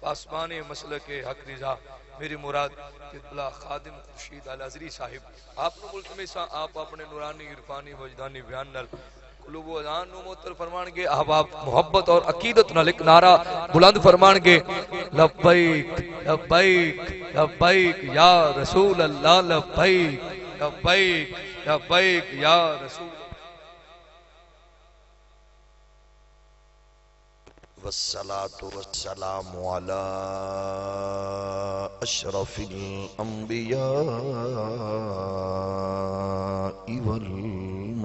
پاسبان مسلک حق رضا میری مراد قبلہ خادم خورشید الازری صاحب آپ نے ملتمسا آپ اپنے نورانی عرفانی وجدانی بیان نال قلوب و اذان نو معطر فرمان گے احباب محبت اور عقیدت نال ایک نعرہ بلند فرمان گے لبیک لبیک لبیک یا رسول اللہ لبیک لبیک لبیک یا رسول والصلاة والسلام على أشرف الأنبياء والمرسلين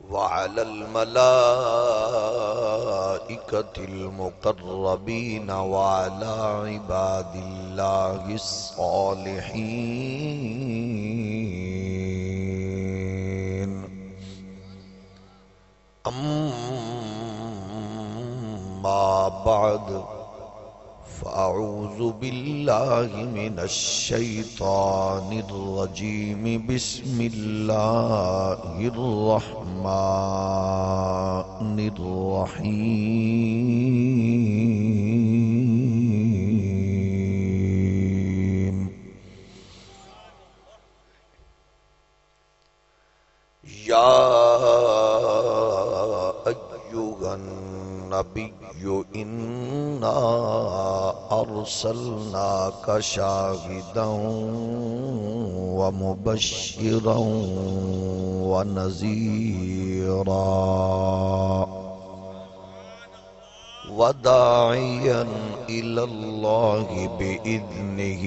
وعلى الملائكة المقربين وعلى عباد الله الصالحين أما بعد فأعوذ بالله من الشيطان الرجيم بسم الله الرحمن الرحيم يا أيها النبي إنا أرسلناك شاهدا ومبشرا ونذيرا وداعيا إلى الله بإذنه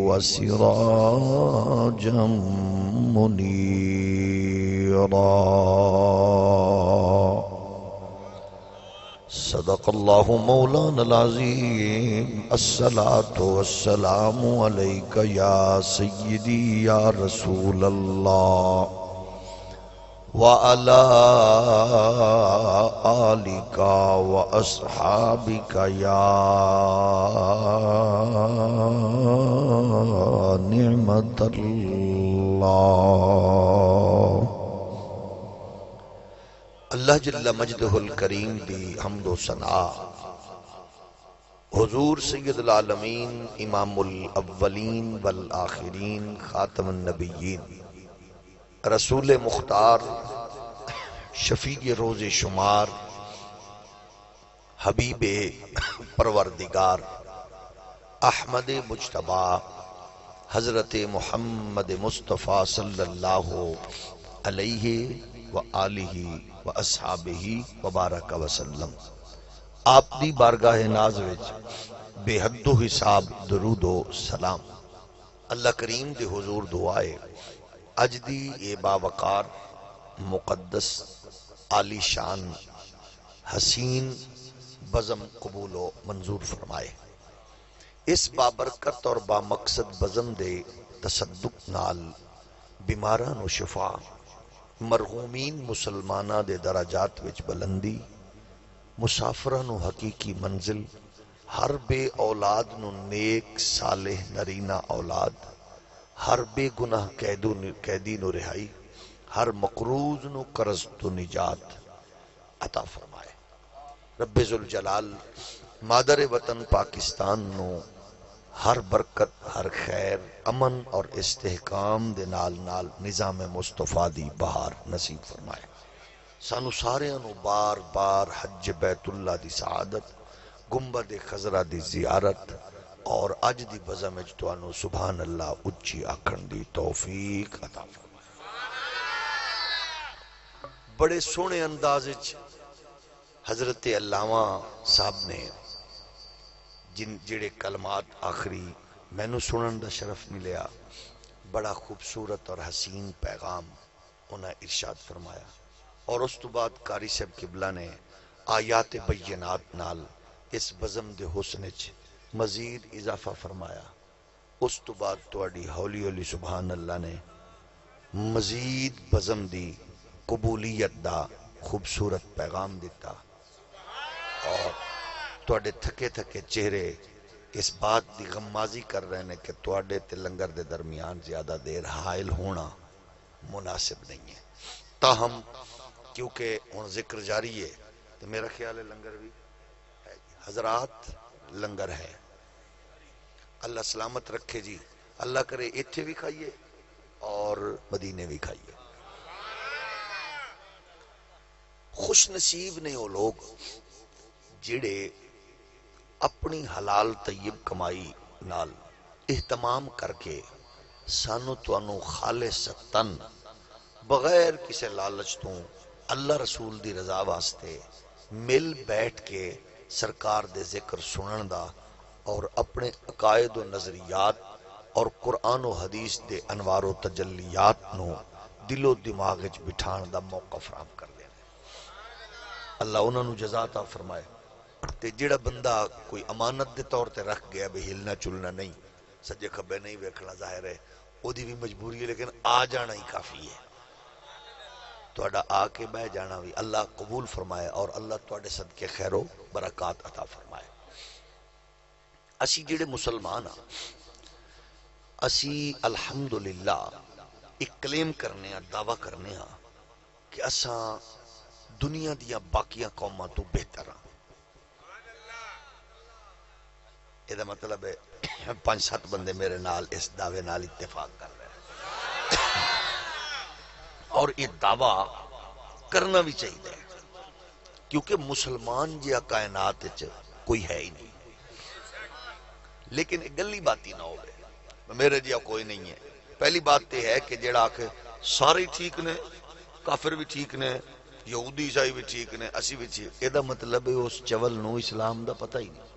وسراجا منيرا صدق الله مولانا العظيم الصلاة والسلام عليك يا سيدي يا رسول الله وعلى آلك وأصحابك يا نعمة الله اللہ جل مجدہ الکریم دی حمد و ثنا حضور سید العالمین امام الاولین والآخرین خاتم النبیین رسول مختار شفیع روز شمار حبیب پروردگار احمد مجتبی حضرت محمد مصطفیٰ صلی اللہ علیہ وآلہ واصحابہ وبارک وسلم آپ دی بارگاہ ناز وچ بے حد و حساب درود و سلام اللہ کریم دے حضور دعائے اج دی اے باوقار مقدس عالی شان حسین بزم قبول و منظور فرمائے اس بابرکت اور با مقصد بزم دے تصدق نال بیماران و شفا مرغومین مسلمانہ دے درجات وچ بلندی مسافران و حقیقی منزل ہر بے اولاد نو نیک صالح نرینہ اولاد ہر بے گناہ قیدی نو رہائی ہر مقروض نو قرض تو نجات عطا فرمائے رب ذوالجلال مادر وطن پاکستان نو ہر برکت ہر خیر امن اور استحکام دے نال نال نظام مصطفیٰ دی بہار نصیب فرمائے سانو سارے انو بار بار حج بیت اللہ دی سعادت گنبد خضرہ دی زیارت اور اج دی بزم اجتوانو سبحان اللہ اچھی آکھن دی توفیق عطا فرمائے بڑے سونے انداز حضرت علامہ صاحب نے جڑے کلمات آخری میں نو سنن دا شرف ملیا بڑا خوبصورت اور حسین پیغام انہیں ارشاد فرمایا اور اس تو بعد قاری صاحب قبلہ نے آیات بینات نال اس بزم دے حسن مزید اضافہ فرمایا اس تو بعد توڑی ہولی ہولی سبحان اللہ نے مزید بزم دی قبولیت دا خوبصورت پیغام دیتا اور توڑے تھکے تھکے چہرے اس بات دی غمازی کر رہے ہیں کہ توڑے تے لنگر دے درمیان زیادہ دیر حائل ہونا مناسب نہیں ہے. تاہم کیونکہ ہن ذکر جاری ہے تو میرا خیال ہے لنگر بھی ہے جی. حضرات لنگر ہے، اللہ سلامت رکھے جی. اللہ کرے ایتھے بھی کھائیے اور مدینے بھی کھائیے. خوش نصیب نے وہ لوگ جڑے اپنی حلال طیب کمائی نال اہتمام کر کے سانو توانو خالصتاً بغیر کسی لالچ تو اللہ رسول دی رضا واسطے مل بیٹھ کے سرکار دے ذکر سنن دا اور اپنے عقائد و نظریات اور قرآن و حدیث دے انوار و تجلیات نو دل و دماغ وچ بٹھان دا موقع فراہم کر دینا. اللہ انہاں نو جزا عطا فرمائے. تے جڑا بندہ کوئی امانت دے طور تے رکھ گیا بھی ہلنا چلنا نہیں، سجے کھبے نہیں ویکھنا، ظاہر ہے او دی بھی مجبوری ہے، لیکن آ جانا ہی کافی ہے. تہاڈا آ کے بہ جانا بھی اللہ قبول فرمائے اور اللہ تہاڈے صدقے خیر و برکات عطا فرمائے. اسی جڑے مسلمان ہاں، اسی الحمدللہ ایک کلیم کرنے ہاں، دعویٰ کرنے ہاں کہ اساں دنیا دیا باقیاں قوماں تو بہتر ہاں. یہ مطلب ہے 5-7 بندے میرے نال اس دعوے نال اتفاق کر رہے ہیں اور یہ دعویٰ کرنا بھی چاہیے کیونکہ مسلمان جیا کائنات کوئی ہے ہی نہیں. لیکن گلی باتی نہ ہوئے میرے جیا کوئی نہیں ہے. پہلی بات یہ ہے کہ جڑا آکے سارے ٹھیک نے، کافر بھی ٹھیک نے، یہودی عیسائی بھی ٹھیک نے، اسی بھی ٹھیک، یہ مطلب ہے اس چول نو اسلام دا پتہ ہی نہیں.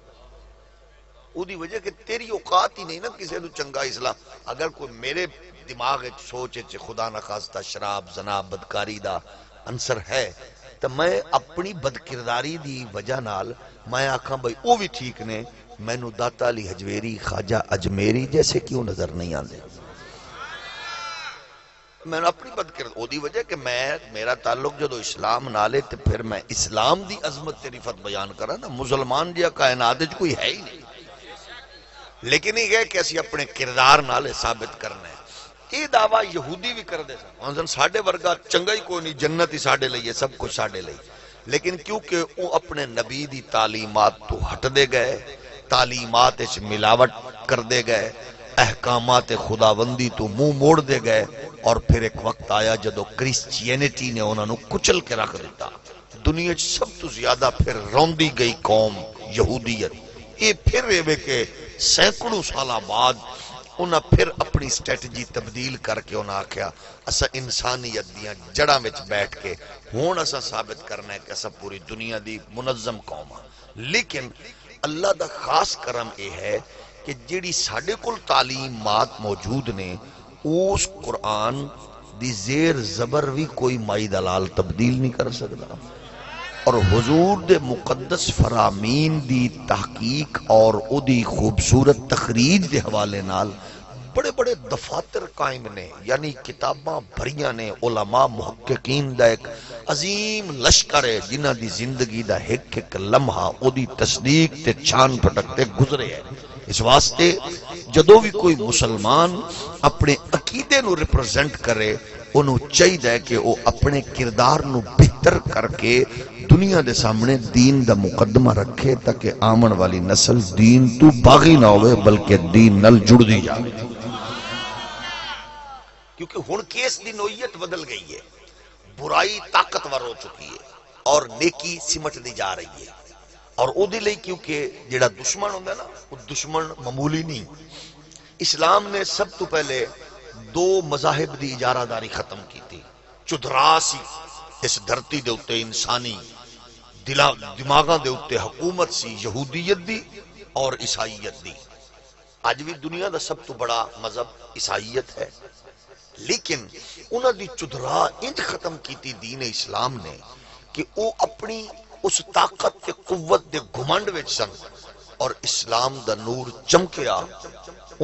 او دی وجہ کہ تیری اوقات ہی نہیں نا کسی نو چنگا اسلام. اگر کوئی میرے دماغ سوچ خدا نخواستہ شراب زنا بدکاری دا عنصر ہے تو میں اپنی بدکرداری دی وجہ نال میں آکھاں بھئی او بھی ٹھیک نے، مینو داتا علی حجویری خواجہ اجمیری جیسے کیوں نظر نہیں آندے. میں نے اپنی بدکرداری او دی وجہ کہ میرا تعلق جدو اسلام نالے تو پھر میں اسلام دی عظمت رفت بیان کرا نا. مسلمان جیا کائنات کوئی ہے ہی نہیں. لیکن یہ ہے کہ اسی اپنے کردار نالے ثابت کرنا ہے. یہ دعویٰ یہودی بھی کر دے سن ساڑھے ورگا چنگا ہی کوئی نہیں، جنت ہی ساڑھے لئیے، سب کچھ ساڑھے لئیے. لیکن کیونکہ وہ اپنے نبی دی تعلیمات تو ہٹ دے گئے، تعلیمات اس ملاوٹ کر دے گئے، احکامات خداوندی تو منہ موڑ دے گئے، اور پھر ایک وقت آیا جدو کرسچینٹی نے انہوں نے کچل کے رکھ دیتا. دنیا سب تو زیادہ پھر روندی گئی قوم یہودیت. یہ پھر ایوے کہ سینکڑوں سالہ بعد انہاں پھر اپنی سٹریٹجی تبدیل کر کے انہاں آکھیا اسا انسانیت دیاں جڑاں وچ بیٹھ کے ہون اسا ثابت کرنا ہے کہ اسا پوری دنیا دی منظم قوم ہاں. لیکن اللہ دا خاص کرم یہ ہے کہ جیڑی ساڑھے کل تعلیمات موجود نے اس قرآن دی زیر زبر بھی کوئی مائی دلال تبدیل نہیں کر سکتا. اور حضور دے مقدس فرامین دی تحقیق اور او دی خوبصورت تخریج دے حوالے نال بڑے بڑے دفاتر قائم نے، یعنی کتاباں بھریاں نے. علماء محققین دا ایک عظیم لشکر ہے جنہ دی زندگی دا ایک ایک لمحہ او دی تصدیق تے چھان پھٹکتے گزرے ہے. اس واسطے جدو بھی کوئی مسلمان اپنے عقیدے نو ریپرزینٹ کرے انہوں چاہیے کہ وہ اپنے کردار نو بہتر کر کے دنیا دے سامنے دین دا مقدمہ رکھے تاکہ آمن والی نسل دین تو باغی نہ ہوئے بلکہ دین نل جڑ دی جائے. کیونکہ ہن کیس دی نوعیت بدل گئی ہے، برائی طاقتور ہو چکی ہے اور نیکی سمٹ دی جا رہی ہے. اور او دے لئی کیونکہ جڑا دشمن ہوندا ہے نا وہ دشمن معمولی نہیں. اسلام نے سب تو پہلے 2 مذاہب دی اجارہ داری ختم کی تھی. چدرا سی اس دھرتی دے اتے انسانی دماغاں دے اتے حکومت سی یہودیت دی اور عیسائیت دی. آج بھی دنیا دا سب تو بڑا مذہب عیسائیت ہے، لیکن انہاں دی چدرا انج ختم کی تھی دین اسلام نے کہ وہ اپنی اس طاقت تے قوت دے گھمنڈ وچ سن اور اسلام دا نور چمکیا.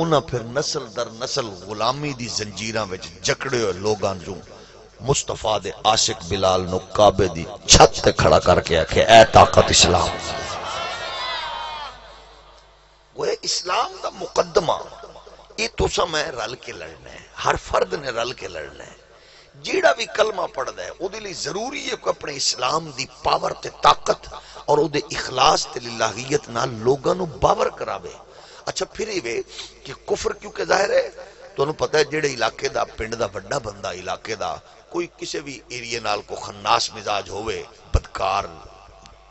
انہاں پھر نسل در نسل غلامی دی زنجیراں وچ جکڑے ہوئے لوگاں جو مصطفیٰ دے عاشق بلال نو کعبے دی چھت تے کھڑا کر کے آکھے اے طاقت اسلام. وہ اسلام دا مقدمہ یہ تو سا میں رل کے لڑنا ہے، ہر فرد نے رل کے لڑنا ہے. جیڑا بھی کلمہ پڑھدا ہے او دے لئی ضروری ہے کہ اپنے اسلام دی پاور تے طاقت اور او دے اخلاص تے للہیت نال لوگاں نو باور کراوے. اچھا پھر یہ کہ کفر کیونکہ ظاہر ہے تو پتہ ہے جڑے علاقے دا پنڈ دا بڑا بندہ علاقے دا کوئی کسی بھی ایریے نال کو خناس مزاج ہوئے بدکار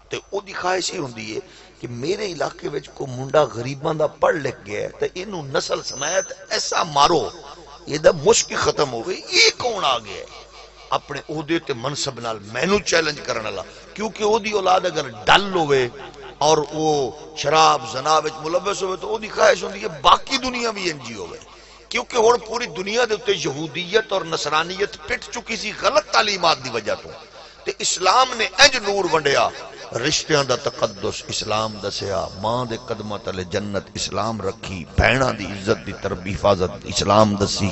تے او دی خواہش ہی ہوندی ہے کہ میرے علاقے وچ کو منڈا غریباں دا پڑھ لکھ گیا ہے تے اینو نسل سمیت ایسا مارو یہ دا مشکل ختم ہو گئی. یہ کون آ گیا ہے اپنے عہدے تے منصب نال مینوں چیلنج کرن والا؟ کیونکہ او دی اولاد اگر ڈل ہوئے اور وہ شراب زنا وچ ملوث ہوئے تو او دی خواہش ہوندی ہے باقی دنیا بھی انجی ہوئے. کیونکہ ہن پوری دنیا دے اوتے یہودیت اور نصرانیت پٹ چکی سی غلط تعلیمات دی وجہ تو تے اسلام نے انج نور ونڈیا. رشتیاں دا تقدس اسلام دسیا، ماں دے قدماں تلے جنت اسلام رکھی، بہناں دی عزت دی حفاظت اسلام دسی،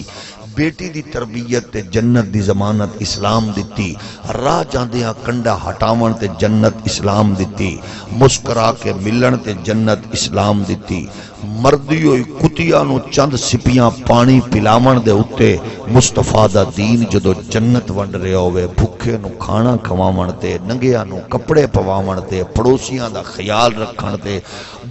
بیٹی دی تربیت تے جنت دی ضمانت اسلام دتی، راہ جاندیاں کنڈا ہٹاون تے جنت اسلام دتی، مسکرا کے ملن تے جنت اسلام دتی. مردی ہوئی کتیاں نو چند سپیاں پانی پلاون دے اتے مصطفیٰ دا دین جدو جنت ونڈ رہا ہوئے، بھوکے نو کھانا کھواون تے، ننگیاں نو کپڑے پواون تے، پڑوسیاں دا خیال رکھن تے،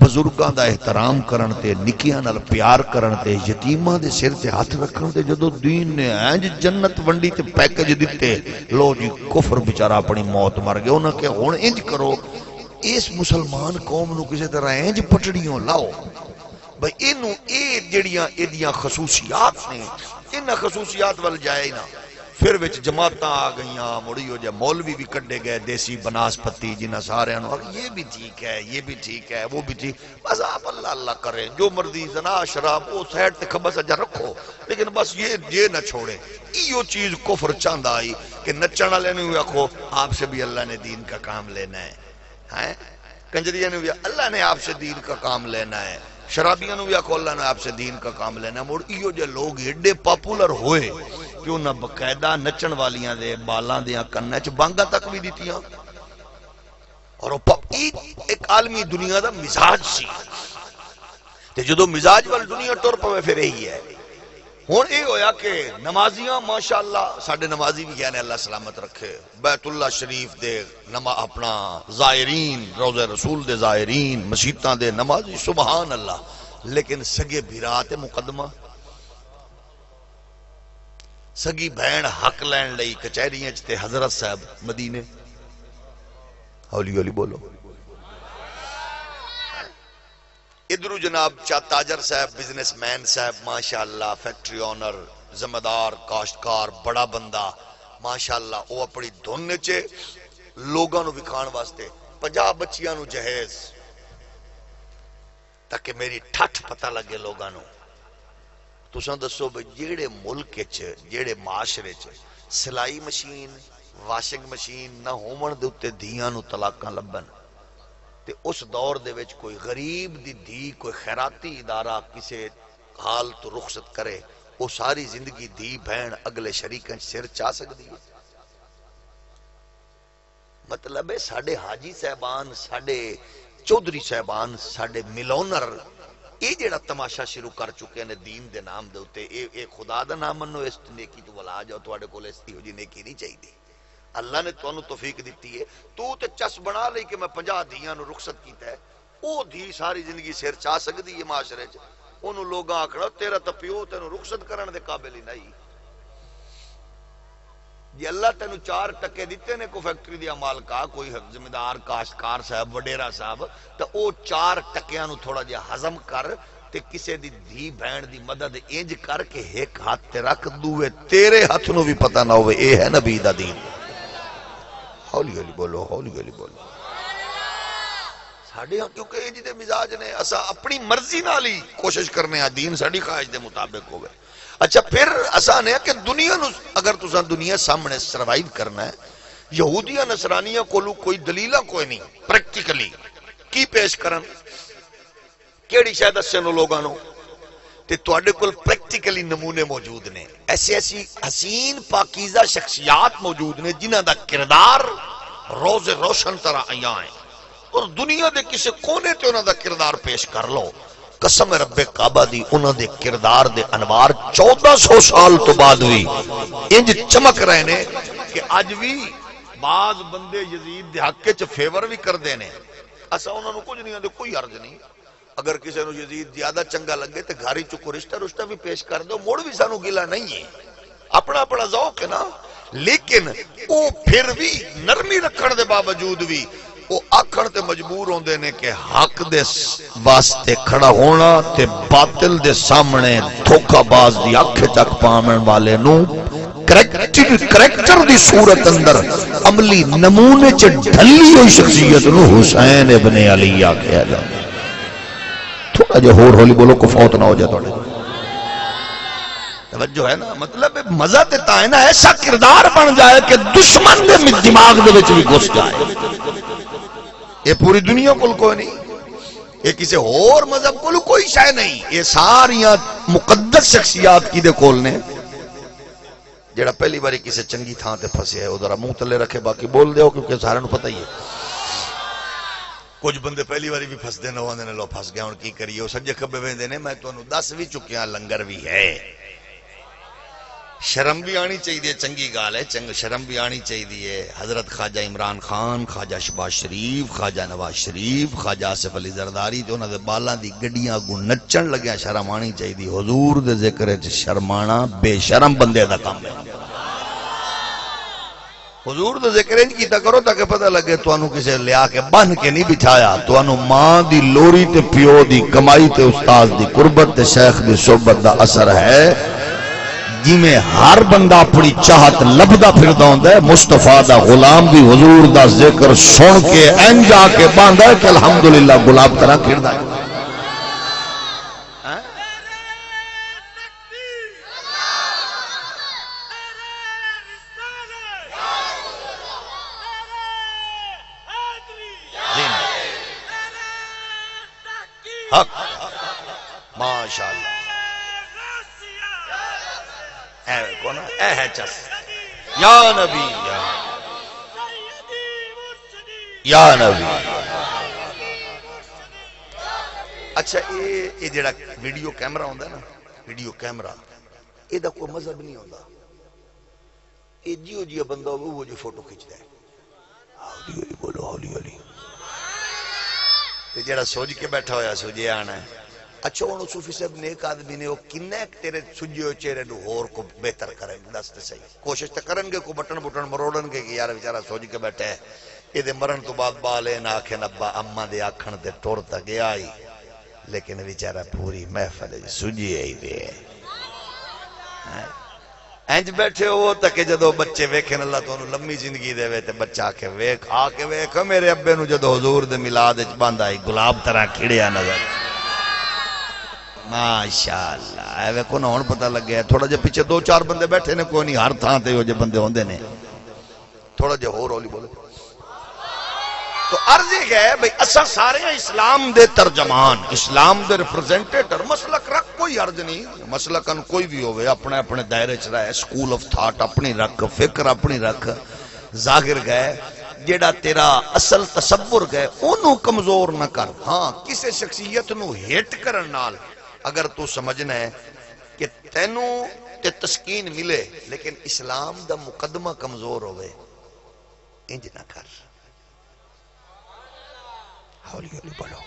بزرگاں دا احترام کرن تے، نکیاں نال پیار کرن تے، یتیماں دے سر تے ہاتھ رکھن تے، جدو دین نے انج جنت ونڈی تے پیکج دیتے، لو جی کفر بیچارہ اپنی موت مر گئے. انہاں کہ ہن انج کرو اس مسلمان قوم نو کسی طرح انج پٹڑیوں لاؤ بھئی اینو اے جڑیاں ایدیاں خصوصیات نے انہاں خصوصیات وال جائے نا. پھر وچ جماعتاں آ گئیاں، مڑیو جے مولوی بھی کڈے گئے دیسی بناسپتی جنہاں سارے انہوں یہ بھی ٹھیک ہے، یہ بھی ٹھیک ہے، وہ بھی ٹھیک. بس آپ اللہ اللہ کریں، جو مرضی زنا شراب وہ سیڈ تے خبر سجا رکھو، لیکن بس یہ نہ چھوڑے. یہ چیز کفر چاندہ آئی کہ نچن والے نے آکھو آپ سے بھی اللہ نے دین کا کام لینا ہے، کنجریہ نے بھی اللہ نے آپ سے دین کا کام لینا ہے، شرابیاں نو بھی آکھو اللہ نے آپ سے دین کا کام لینا ہے. مڑ ایو جے لوگ ایڈے پاپولر ہوئے کہ انہاں باقاعدہ نچن والیاں دے بالاں دیاں کناں چ بانگاں تک بھی دتیاں. اور ایک عالمی دنیا دا مزاج سی تے جدو مزاج وال دنیا ٹر پوے پھر یہی ہے. ہن اے ہویا کہ نمازیاں ماشاءاللہ ساڈے نمازی بھی کہنے اللہ سلامت رکھے، بیت اللہ شریف دے اپنا زائرین، روضہ رسول دے زائرین، مسجداں دے نمازی سبحان اللہ. لیکن سگے بھرات مقدمہ سگی بہن حق لین لئی کچہریاں تے حضرت صاحب مدینے ہولی ہولی بولو. ادھرو جناب چا تاجر صاحب بزنس مین صاحب ماشاءاللہ فیکٹری آنر زمیندار کاشتکار بڑا بندہ ماشاءاللہ وہ اپنی دھن چے لوگاں نو وکھان واسطے 50 بچیاں نو جہیز تاکہ میری ٹھٹھ پتہ لگے لوگاں نو. تساں دسو بھئی جیڑے ملک چ جیڑے معاشرے چ سلائی مشین واشنگ مشین نہ ہومن دے اتے دھیاں نو طلاقاں لبن تے اس دور دے وچ کوئی غریب دی دھی کوئی خیراتی ادارہ کسے حال تو رخصت کرے وہ ساری زندگی دھی بہن اگلے شریکاں سر چاہ سکتی ہے. مطلب ہے ساڑھے حاجی صاحبان ساڑھے چودھری صاحبان ساڑھے ملونر یہ جڑا تماشا شروع کر چکے ہیں دین دے نام دے ہوتے اے خدا دا نام منو اس نیکی تو ولا جاؤ تو آڑے کو لیستی ہو جی نیکی نہیں چاہی دی. اللہ نے تو انہوں توفیق دیتی ہے تو تے چس بنا لئی کہ میں 50 دھیاں نو رخصت کیتا ہے او دھی ساری زندگی سیر چاہ سکتی ہے معاشرے چ. انہوں لوگاں آکڑا تیرا تا پیو تینوں رخصت کرن دے قابل ہی نہیں. جی اللہ تینوں 4 ٹکے دیتے نے کو فیکٹری دیا مالکا کوئی زمیندار کاشتکار صاحب وڈیرا صاحب تو او 4 ٹکیاں نو تھوڑا جہا ہضم کر تے کسے دی دھی بہن دی مدد انج کر کے ایک ہاتھ تے رکھ دوے تیرے ہاتھ نو بھی پتہ نہ ہوئے اے ہے نبی دا دین. ہولی ہولی بولو ہولی ہولی بولو. ساڑھے ہاں کیونکہ یہ جدے مزاج نے اسا اپنی مرضی نہ لی کوشش کرنے ہیں دین ساڑھی خواہش دے مطابق ہوئے. اچھا پھر آسان ہے کہ دنیا نو اگر تساں دنیا سامنے سروائیو کرنا ہے یہودیاں نصرانیاں کولو کوئی دلیلہ کوئی نہیں پریکٹیکلی کی پیش کرن کیڑی شاید اسنو لوگانو تے تواڈے کول پریکٹیکلی نمونے موجود نے ایسی حسین پاکیزہ شخصیات موجود نے جنہاں دا کردار روز روشن طرح آیاں ہیں اور دنیا دے کسے کونے تے انہاں دا کردار پیش کر لو قسم رب کعبہ دی انہاں دے کردار دے انوار 1400 سال تو بعد بھی انج چمک رہے نے کہ اج بھی بعض بندے یزید دے حق وچ فیور بھی کر دے نے. اسا انہاں نو کچھ نہیں آندے، کوئی عرض نہیں. اگر کسی نو یزید زیادہ چنگا لگے تے گھر وچ کو رشتہ بھی پیش کر دو، موڑ بھی سانو گلا نہیں ہے، اپنا اپنا ذوق ہے نا. لیکن او پھر بھی نرمی رکھن دے باوجود بھی وہ آکھن تے مجبور ہوندے نے کہ حق دے واسطے کھڑا ہونا تے باطل دے سامنے دھوکہ باز دی اکھ چک پاون والے نو کریکٹر دی صورت اندر عملی نمونے چ ڈھلی ہوئی شخصیت نو حسین ابن علی آکھیا جاندا. تھوڑا جے ہور ہولی بولو کو فوت نہ ہو جائے تھوڑے توجہ ہے نا. مطلب مزہ تے تا ہے نا ایسا کردار بن جائے کہ دشمن دے دماغ دے وچ بھی گھس جائے. یہ پوری دنیا کو کوئی نہیں، یہ کسی اور مذہب کو کوئی شے نہیں. یہ ساریاں مقدس شخصیات کی دے کول نے. جڑا پہلی باری کسی چنگی تھان تے پھسے ہے ادھر منہ تلے رکھے، باقی بول دیو کیونکہ سارے نو پتہ ہی ہے. کچھ بندے پہلی باری بھی پھس دے نہ ہوندے نے، لو پھس گیا ہن کی کریے. وہ سجے کھبے ویندے نے. میں تانوں دس بھی چکیا لنگر بھی ہے. شرم بھی آنی چاہیے، چنگی گال ہے، شرم بھی آنی چاہیے. حضرت خواجہ عمران خان، خواجہ شہباز شریف، خواجہ نواز شریف، خواجہ آصف علی زرداری تے انہاں دے بالاں دی گڈیاں اگوں نچن لگیا شرم آنی چاہیے. حضور دے ذکر وچ شرمانا بے شرم بندے دا کام ہے. حضور دے ذکر انج کیتا کرو تاکہ پتہ لگے تانوں کسے لیا کے بن کے نہیں بٹھایا. تانوں ماں دی لوری تے پیو دی کمائی تے استاد دی قربت تے شیخ دی صحبت دا اثر ہے. جی میں ہر بندہ اپنی چاہت لبدا پھردا ہوندا ہے، مصطفیٰ دا غلام بھی حضور دا ذکر سن کے انج آ کے باندا ہے کہ الحمدللہ گلاب طرح کھڑدا ہے. ماشاءاللہ اے ہے چس یا نبی یا نبی. اچھا یہ جڑا ویڈیو کیمرہ ہوندا ہے نا، ویڈیو کیمرہ اے دا کوئی مذہب نہیں ہوندا. اے جیو جیو بندہ وہ جو فوٹو کھچدا ہے ہولی ہولی بولو ہولی ہولی. تے جڑا سوج کے بیٹھا ہویا سوجے آنا ہے. اچھا انہوں صوفی صاحب نیک آدمی نے وہ کنے تیرے سجے ہوئے چہرے نو اور کو بہتر کریں گے. دس تے صحیح کوشش تے کریں گے، کو بٹن مروڑن گے کہ یار بیچارہ سوج کے بیٹھے ہے. یہ دے مرن تو بعد بالے نہ آکھن ابا اما دے آکھن تے ٹور تا گیا ہی، لیکن بیچارہ پوری محفل سجی ہی دے انج بیٹھے ہو تک جدو بچے ویکھن اللہ تو انہوں لمبی زندگی دے وے تے بچہ آ کے ویکھ میرے ابے نو جدو حضور دے میلاد وچ باندا ہی گلاب طرح کھڑیا نظر. ماشاءاللہ اے ویکھو نا ہن پتہ لگ گیا. تھوڑا جے پیچھے دو چار بندے بیٹھے نے، کوئی نہیں ہر تھان تے وہ جے بندے ہوندے نے. تھوڑا جے ہور ہولی بولو. تو عرض یہ ہے بھئی اساں سارے اسلام دے ترجمان، اسلام دے ریپرزینٹیٹر. مسلک رکھ کوئی عرض نہیں، مسلکن کوئی بھی ہوئے اپنے اپنے دائرے چ رہے. سکول آف تھاٹ اپنی رکھ، فکر اپنی رکھ. ظاہر گئے جیڑا تیرا اصل تصور گئے انہوں کمزور نہ کر. ہاں کسے شخصیت نو ہیٹ کرن نال اگر تو سمجھنا ہے کہ تینوں تے تسکین ملے لیکن اسلام دا مقدمہ کمزور ہوئے، انج نہ کر. ہولی ہولی بولو.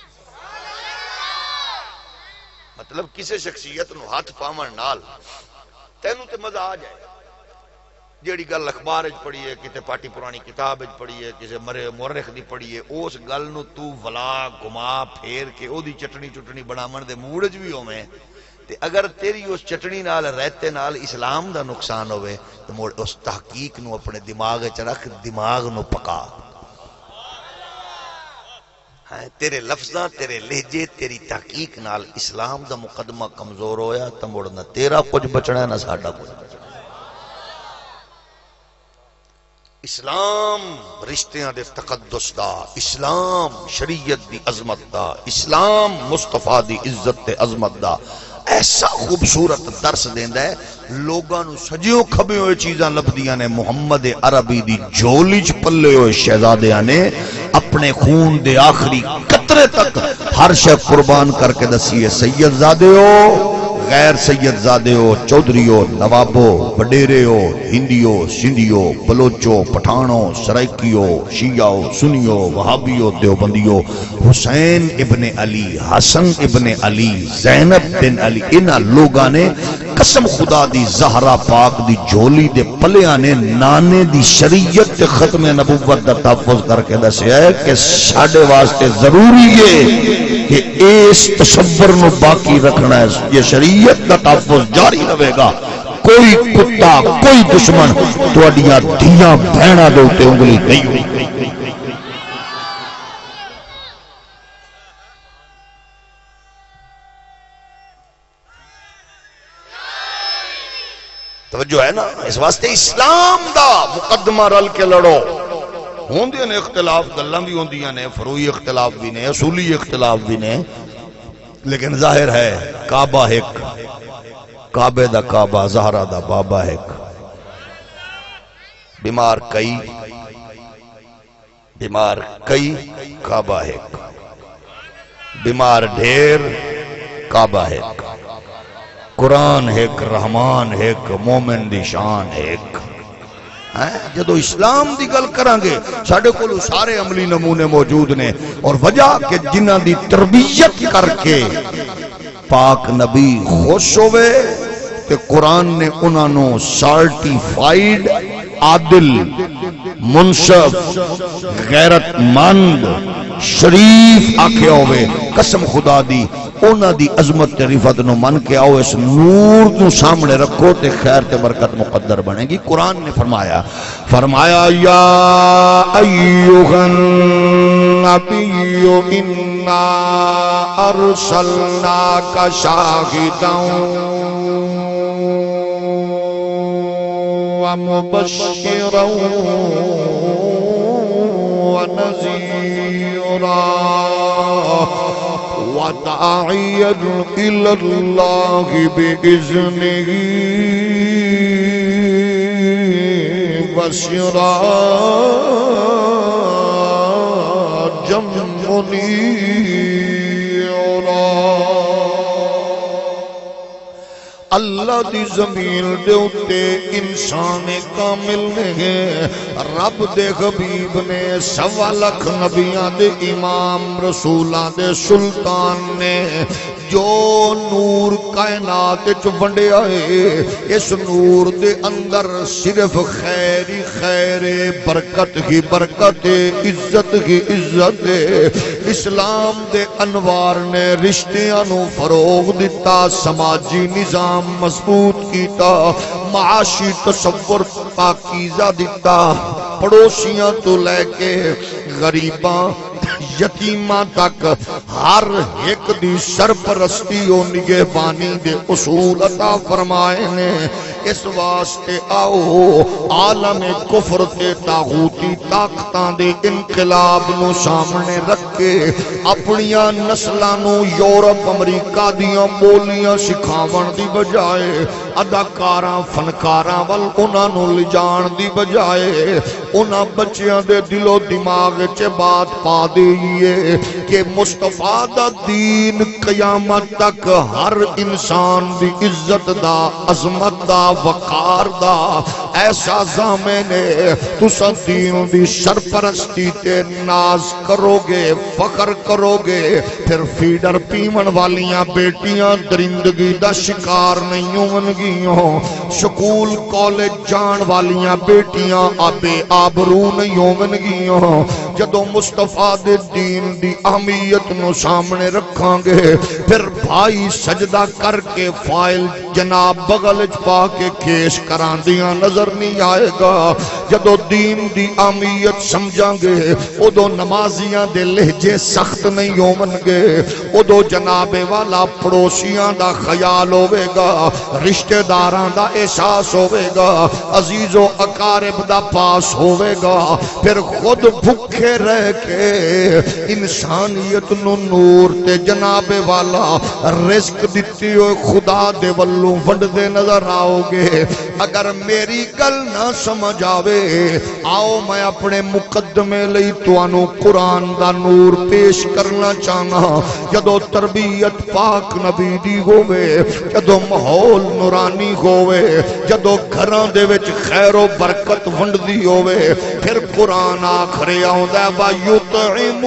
مطلب کسے شخصیت نو ہاتھ پاون نال تینوں تے مزہ آ جائے. جیڑی گل اخبار وچ پڑھی ہے، کتے پاٹی پرانی کتاب وچ پڑھی ہے، کسے مرے مورخ دی پڑھی ہے، اس گل نو تو ولا گھما پھیر کے او دی چٹنی چٹنی بناون دے موڈ وچ بھی ہوویں تے اگر تیری اس چٹنی نال رہتے نال اسلام دا نقصان ہوئے تو موڑ اس تحقیق نو اپنے دماغ وچ رکھ، دماغ نو پکا. تیرے لفظاں، تیرے لہجے، تیری تحقیق نال اسلام دا مقدمہ کمزور ہویا تو موڑ نہ تیرا کچھ بچنا ہے نہ ساڈا کچھ بچنا. اسلام رشتیاں دے تقدس دا، اسلام شریعت دی عظمت دا، اسلام مصطفیٰ دی عزت تے عظمت دا ایسا خوبصورت درس دیندا ہے. لوگاں نو سجیوں کھبے ہوئے چیزاں لبدیاں نے. محمد عربی دی جھولی چ پلے ہوئے شہزادیاں نے اپنے خون دے آخری قطرے تک ہر شے قربان کر کے دسیے سید زادے ہو غیر سید زادے ہو چودھری ہو نوابو وڈیرے ہو ہندیو سندھیو بلوچو پٹھانو سرائکیو شیعو سنیو وہابیو دیوبندیو حسین ابن علی حسن ابن علی زینب بن علی انہاں لوگاں نے قسم خدا دی زہرا پاک دی جھولی دے پلیاں نے نانے دی شریعت تے ختم نبوت دا تحفظ کر کے دسیا ہے کہ ساڈے واسطے ضروری ہے کہ اس تصور نو باقی رکھنا ہے یہ شریعت کا تحفظ جاری رہے گا کوئی کتا کوئی دشمن تواڈیاں دھیاں بہناں دے اوتے انگلی نہیں ہوئی توجہ ہے نا اس واسطے اسلام دا مقدمہ رل کے لڑو ہوندے نے اختلاف گلاں بھی ہوندیاں نے فروئی اختلاف بھی نے اصولی اختلاف بھی نے لیکن ظاہر ہے کعبہ ایک کعبے دا کعبہ زہرا دا بابا ایک بیمار کئی کعبہ ایک بیمار ڈھیر کعبہ ایک قرآن ایک رحمان ایک مومن دی شان ایک جدو اسلام دی گل کریں گے ساڑھے کو سارے عملی نمونے موجود نے اور وجہ کہ جنہ دی تربیت کر کے پاک نبی خوش ہوئے کہ قرآن نے انہوں نے سرٹیفائیڈ عادل منصف غیرت مند شریف آکھے ہوئے قسم خدا دی اونا دی عظمت تے رفت نو من کے آؤ اس نور نو سامنے رکھو تے خیر تے برکت مقدر بنے گی قرآن نے فرمایا یا ایوہ النبی انا ارسلناک شاہدا ومبشرا ونذیرا وداعيا إلى الله بإذنه وسراجا منيرا اللہ دی زمین دے اتے انسان کامل نے رب دے حبیب نے 1.25 لاکھ نبیاں دے امام رسولاں دے سلطان نے جو نور کائنات وچ ونڈیا ہے اس نور دے اندر صرف خیر ہی خیر برکت ہی برکت عزت ہی عزت اسلام دے انوار نے رشتیاں نو فروغ دیتا سماجی نظام مضبوط کیتا معاشی تصور پاکیزہ دیتا پڑوسیاں تو لے کے غریباں یتیماں تک ہر ایک دی سرپرستی و نگہبانی دے اصول عطا فرمائے نے اس واسطے آؤ عالم کفر تے طاغوتی طاقتاں دے انقلاب نو سامنے رکھ کے اپنیاں نسلاں نو یورپ امریکہ دیاں بولیاں سکھاون دی بجائے اداکاراں فنکاراں ول انہاں نو لجان دی بجائے انہاں بچیاں دے دل و دماغ وچ بات پا دئیے کہ مصطفیٰ دا دین قیامت تک ہر انسان دی عزت دا عظمت دا وقار دا ایسا ضامن ہے تسا دین دی سرپرستی تے ناز کرو گے فخر کرو گے پھر فیڈر پیمن والیاں بیٹیاں درندگی دا شکار نہیں ہون گیوں سکول کالج جان والیاں بیٹیاں آبے آبرو نہیں ہون گیوں جدو مصطفیٰ دے دین دی اہمیت نو سامنے رکھاں گے پھر بھائی سجدہ کر کے فائل جناب بغل پا کے کیش کران دیاں نظر نہیں آئے گا جدو دین دی اہمیت سمجھاں گے ادو نمازیاں دے لہجے سخت نہیں ہومن گے ادو جناب والا پڑوسیاں دا خیال ہوئے گا رشتہ داراں دا احساس ہوئے گا عزیز و اقارب دا پاس ہوئے گا پھر خود بھکھے رہ کے انسانیت نو نور تے جناب والا رزق دیتی ہوئے خدا دے والو کولوں وڈدے نظر آؤ گے۔ اگر میری گل نہ سمجھ آوے آؤ میں اپنے مقدمے لئی تانوں قرآن دا نور پیش کرنا چاہنا۔ جدو تربیت پاک نبی دی ہووے، جدو ماحول نورانی ہووے، جدو گھراں دے وچ خیر و برکت ونڈدی ہووے، پھر قرآن آخرے آوندا ہے وَيُطْعِمُونَ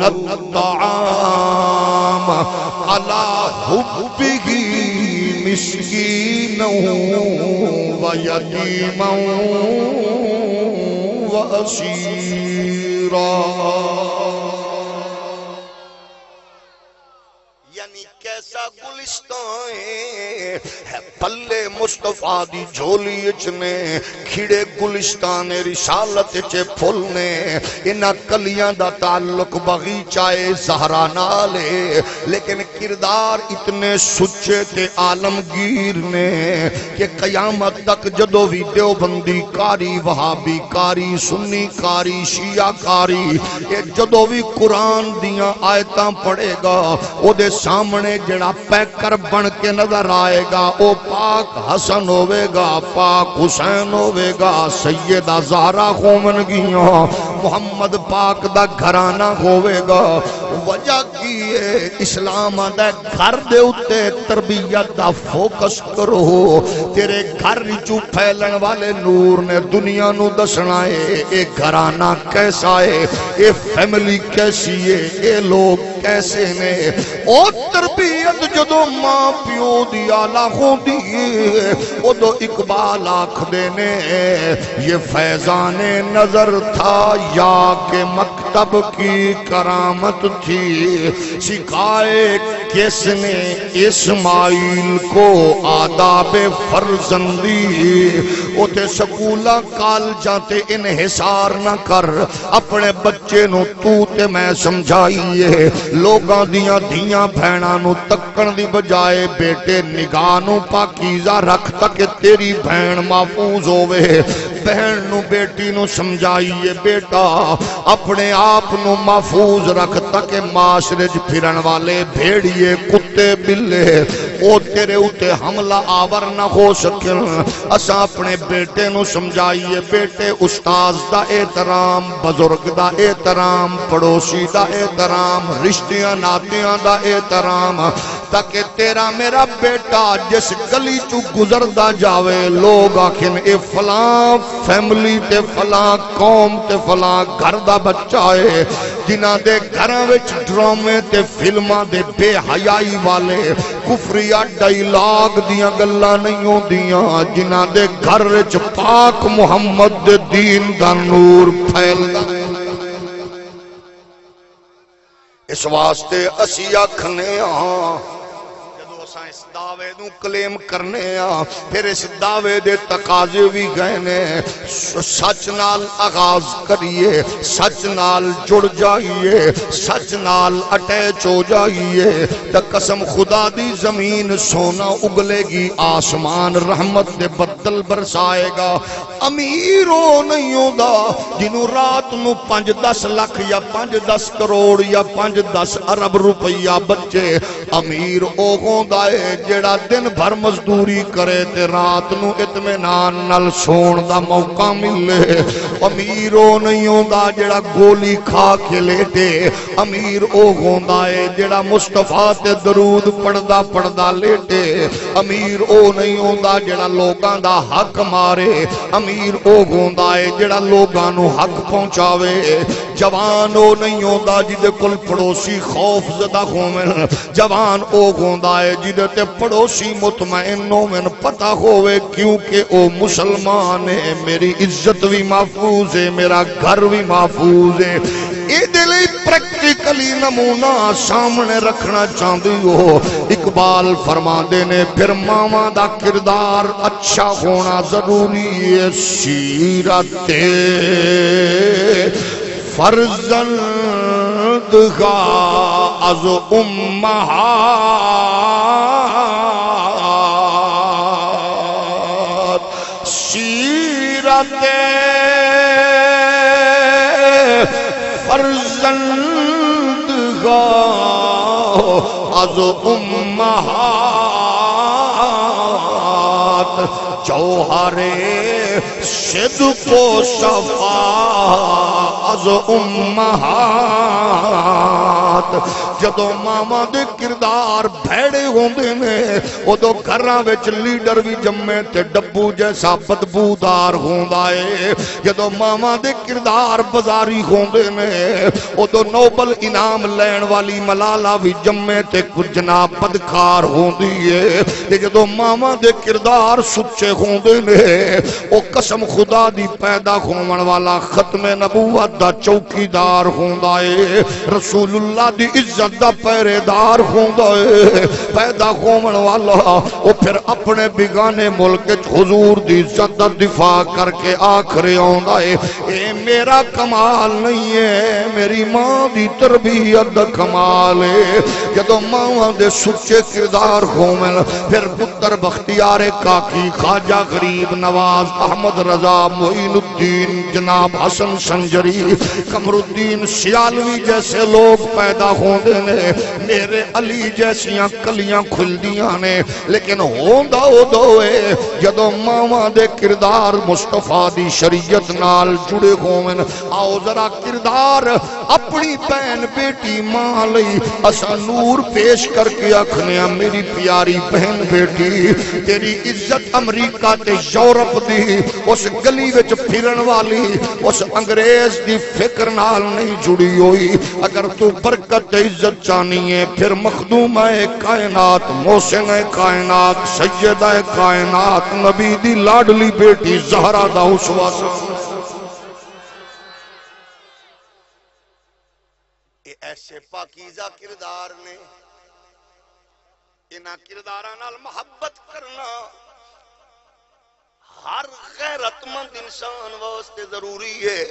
الطَّعَامَ عَلَى حُبِّهِ مِسْكِينًا وَيَتِيمًا وَأَسِيرًا۔ یعنی کیسا گلستان ہے پلے مصطفیٰ دی جھولی اچنے کھڑے گلستان رسالت چے پھولنے انہا کلیاں دا تعلق بغیچائے زہرا نالے، لیکن کردار اتنے سچے تے عالمگیر نے کہ قیامت تک جدو بھی دیوبندی کاری، وہابی کاری، سنی کاری، شیعہ کاری، جدو بھی قرآن دیاں آیتاں پڑھے گا او دے سامنے جڑا پیکر بن کے نظر آئے گا او پاک حسن ہوئے گا، پاک حسین ہوئے گا، سیدہ زہرا خومنگیاں محمد پاک دا گھرانہ ہوئے گا۔ وجہ کی ہے اسلام دا گھر دے اتے تربیت دا فوکس کرو، تیرے گھر چو پھیلن والے نور نے دنیا نو دسنا ہے اے گھرانہ کیسا ہے، اے فیملی کیسی ہے، اے لوگ کیسے نے۔ او تربیت جدو ماں پیو دی آلہ ہوندی ہے او دو اقبال آکھ دینے یہ فیضان نظر تھا یا کہ مکتب کی کرامت تھی، سکھائے کس نے اسماعیل کو آداب فرزندی۔ او تے سکولہ کال جاتے انحصار نہ کر، اپنے بچے نو تو تے میں سمجھائیے، لوگاں دیاں دیاں بھیناں نو تکن دی بجائے بیٹے نگاہ نو پاکیزہ رکھ تاکہ تیری بہن محفوظ ہوئے۔ بہن نو بیٹی نو سمجھائیے بیٹا اپنے آپ نو محفوظ رکھ تاکہ معاشرے پھرن والے بھیڑیے کتے بلے او تیرے اتے حملہ آور نہ ہو سکن۔ اساں اپنے بیٹے نو سمجھائیے بیٹے استاذ دا احترام، بزرگ دا احترام، پڑوسی دا احترام، رشتیاں ناتیاں دا احترام، تاکہ تیرا میرا بیٹا جس گلی چو گزردہ جاوے لوگ آکھن اے فلاں فیملی تے فلاں قوم تے فلاں گھر دا بچہ ہے، جنہ دے گھراں وچ ڈرامے تے فلماں دے بے حیائی والے کفریہ ڈائیلاگ دیاں گلاں نہیں ہوندیاں، جنہ دے گھر وچ پاک محمد دے دین دا نور پھیل گئے۔ اس واسطے اسی آکھنے ہاں جدو اساں اس دعوے نو کلیم کرنے ہاں پھر اس دعوے دے تقاضے بھی گئے نے، سچ نال آغاز کریے، سچ نال جڑ جائیے، سچ نال اٹیچ ہو جائیے، تا قسم خدا دی زمین سونا اگلے گی، آسمان رحمت دے بدل برسائے گا۔ امیر ہو نہیں ہوندا جنوں رات نو 5-10 لاکھ یا 5-10 کروڑ یا 5-10 ارب روپیہ بچے، امیر او ہوندا ہے جڑا دن بھر مزدوری کرے تے رات نو اطمینان نال سون دا موقع ملے۔ امیر او نہیں ہوندا جڑا گولی کھا کے لیٹے، امیر او ہوندا ہے جڑا مصطفیٰ تے درود پڑھدا پڑھدا لیٹے، امیر او نہیں ہوندا جڑا لوگاں دا حق مارے، امیر او ہوندا ہے جڑا لوگاں نو حق پہنچاوے۔ جوان او نہیں ہوندا جدے کل پڑوسی خوف زدہ ہومن، جوان او ہوندا ہے جدے تے پڑوسی مطمئن ہومن، پتہ ہوئے کیونکہ او مسلمان ہے، میری عزت بھی محفوظ ہے، میرا گھر بھی محفوظ ہے۔ اے دلی پریکٹیکلی نمونہ سامنے رکھنا چاہتی ہو، اقبال فرماندے نے پھر ماما دا کردار اچھا ہونا ضروری ہے، سیرت فرزند کا از امہات، سیرت فرزند کا از امہات جوہرے صدق و صفا از امہات جدو ماما دے کردار بھیڑے ہوندے نے ادو گھراں وچ لیڈر بھی جمے تے ڈبو جیسا بدبودار ہوندا ہے جدو ماما دے کردار بازاری ہوندے نے ادو نوبل انعام لین والی ملالہ بھی جمے تے کچھ جناب بدکار ہوندی ہے تے جدو ماما دے کردار سچے ہوندے نے او قسم خدا دی پیدا ہون والا ختم نبوت دا چوکیدار ہوندا ہے رسول اللہ دی عزت دا پہرےدار ہوندا ہے پیدا ہون والا او پھر اپنے بیگانے ملک حضور دی عزت دا دفاع کر کے آخری آوندا ہے اے میرا کمال نہیں ہے میری ماں دی تربیت دا کمال ہے جدو ماں دے سچے کردار ہومن پھر پتر بختیار کاکی خواجہ غریب نواز احمد رضا معین الدین جناب حسن سنجری قمر الدین سیالوی جیسے لوگ پیدا ہوندے نے میرے علی جیسیاں کلیاں کھلدیاں نے لیکن ہوندا او دوئے جدو ماما دے کردار مصطفیٰ دی شریعت نال جڑے ہومن آؤ ذرا کردار اپنی بہن بیٹی ماں لئی اسا نور پیش کر کے آکھنیا میری پیاری بہن بیٹی تیری عزت امریکہ تے یورپ دی اس گلی وچ پھرن والی اس انگریز دی فکر نال نہیں جڑی ہوئی اگر تو برکت عزت چانی ہے پھر مخدومہ کائنات محسن کائنات سیدہ کائنات نبی دی لاڈلی بیٹی زہرا دا اسوا ایسے پاکیزہ کردار نے انہاں کرداراں نال محبت کرنا ہر غیرت مند انسان واسطے ضروری ہے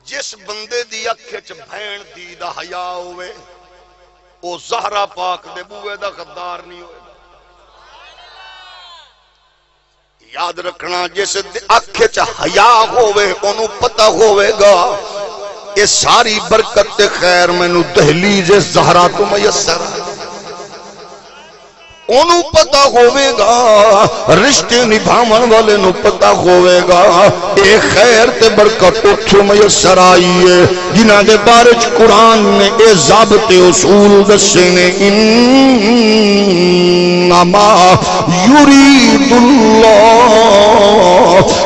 جس بندے دی اکھے چ بھین دی دا حیا ہوئے او زہرا پاک دے بوئے دا غدار نہیں ہوئے یاد رکھنا جس اکھے چ حیا ہوئے انہوں پتہ ہوئے گا یہ ساری برکت خیر میں نو دہلیز زہرا تو میسر انہوں پتہ ہوئے گا رشتے نبھامن والے نو پتہ ہوئے گا اے خیر تے برکت اتھو میسر آئی ہے جنہاں دے بارج قرآن نے اے ضابط اصول دسے نے انما یرید اللہ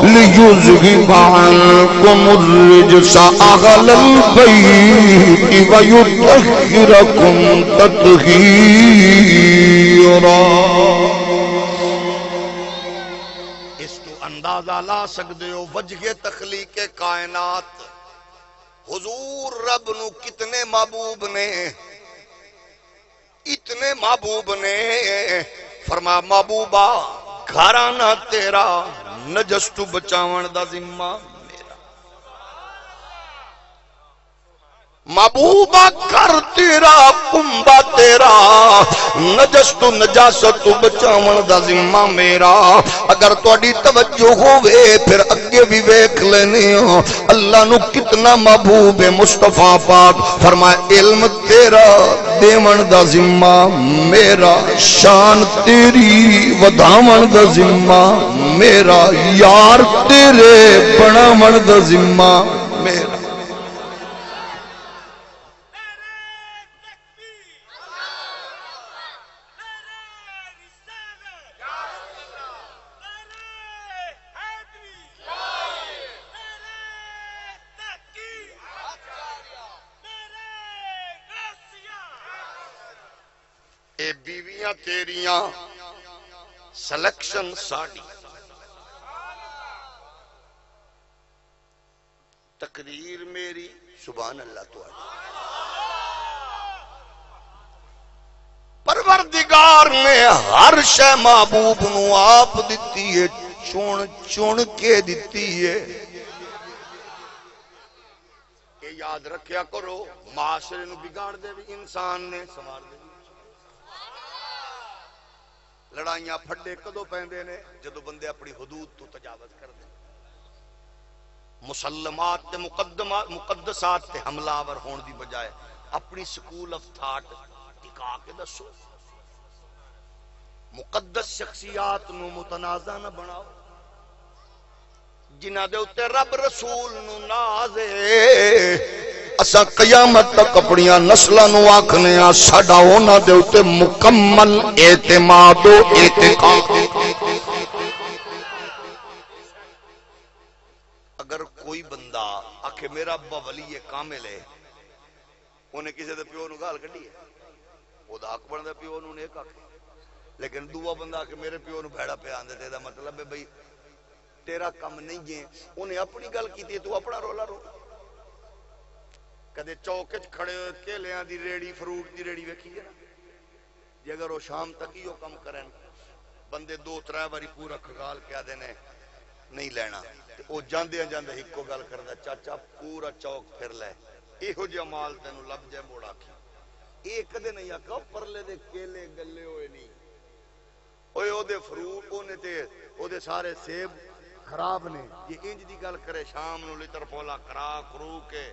لیذہب عنکم الرجس اہل البیت ویطہرکم تطہیرا اس تو اندازہ لا سکتے ہو وجہ تخلیق کائنات حضور رب نو کتنے محبوب نے اتنے محبوب نے فرما محبوبہ گھرانہ تیرا نجستو بچاون دا ذمہ محبوبہ کر تیرا کنبہ تیرا نجست نجاست بچاون دا ذمہ میرا اگر توڑی توجہ ہوئے پھر اگے بھی ویکھ لینے اللہ نو کتنا محبوب مصطفیٰ پاک فرمائے علم تیرا دیون دا ذمہ میرا شان تیری ودھاون دا ذمہ میرا یار تیرے بناون دا ذمہ میرا اے بیویاں تیریاں سلیکشن ساڑی تقریر میری سبحان اللہ تو پروردگار نے ہر شے محبوب نو آپ دیتی ہے چون کے دیتی ہے یہ یاد رکھیا کرو معاشرے نو بگاڑ دے بھی انسان نے سنوار دے لڑائیاں پھڈے کدو پیندے نے جدو بندے اپنی حدود تو تجاوز کر دیں مسلمات تے مقدسات تے حملہ آور ہون دی بجائے اپنی سکول آف تھاٹ ٹکا کے دسو مقدس شخصیات نو متنازع نہ بناؤ، جنہ دے اتے رب رسول نو ناز ہے۔ اسا قیامت تک اپنی نسلاں نو آکھنے آ ساڈا انہاں دے اتے مکمل اعتماد و اعتقاد۔ اگر کوئی بندہ آکھے میرا ابا ولی کامل ہے، انہیں کسی دے پیو نو گال کڈی ہے، وہ دا حق بندا پیو نو نیک آکھے، لیکن دوسرا بندہ کہ میرے پیو نو بھیڑا پہ آندے تے دا مطلب ہے بھئی تیرا کم نہیں ہے، انہیں اپنی گل کیتی ہے تو اپنا رولا رو۔ کدے چوک وچ کھڑے ہوئے کیلیاں دی ریڑی فروٹ دی ریڑی ویکھی ہے نا، جے اگر وہ شام تک ہی وہ کم کرن بندے 2-3 باری پورا کھگال کے آدے نے نہیں لینا، وہ جاندے جاندے ہکو گل کردا چاچا پورا چوک پھر لے، ایہو جا مال تینوں لب جائے موڑ آکھی۔ ایک کدے نہیں آکھا پرلے دے کیلے گلے ہوئے نہیں، اوے او دے فروٹ اونے تے او دے سارے سیب خراب نے، یہ انج دی گل کرے شام نو لتر پولا کرا کرو کے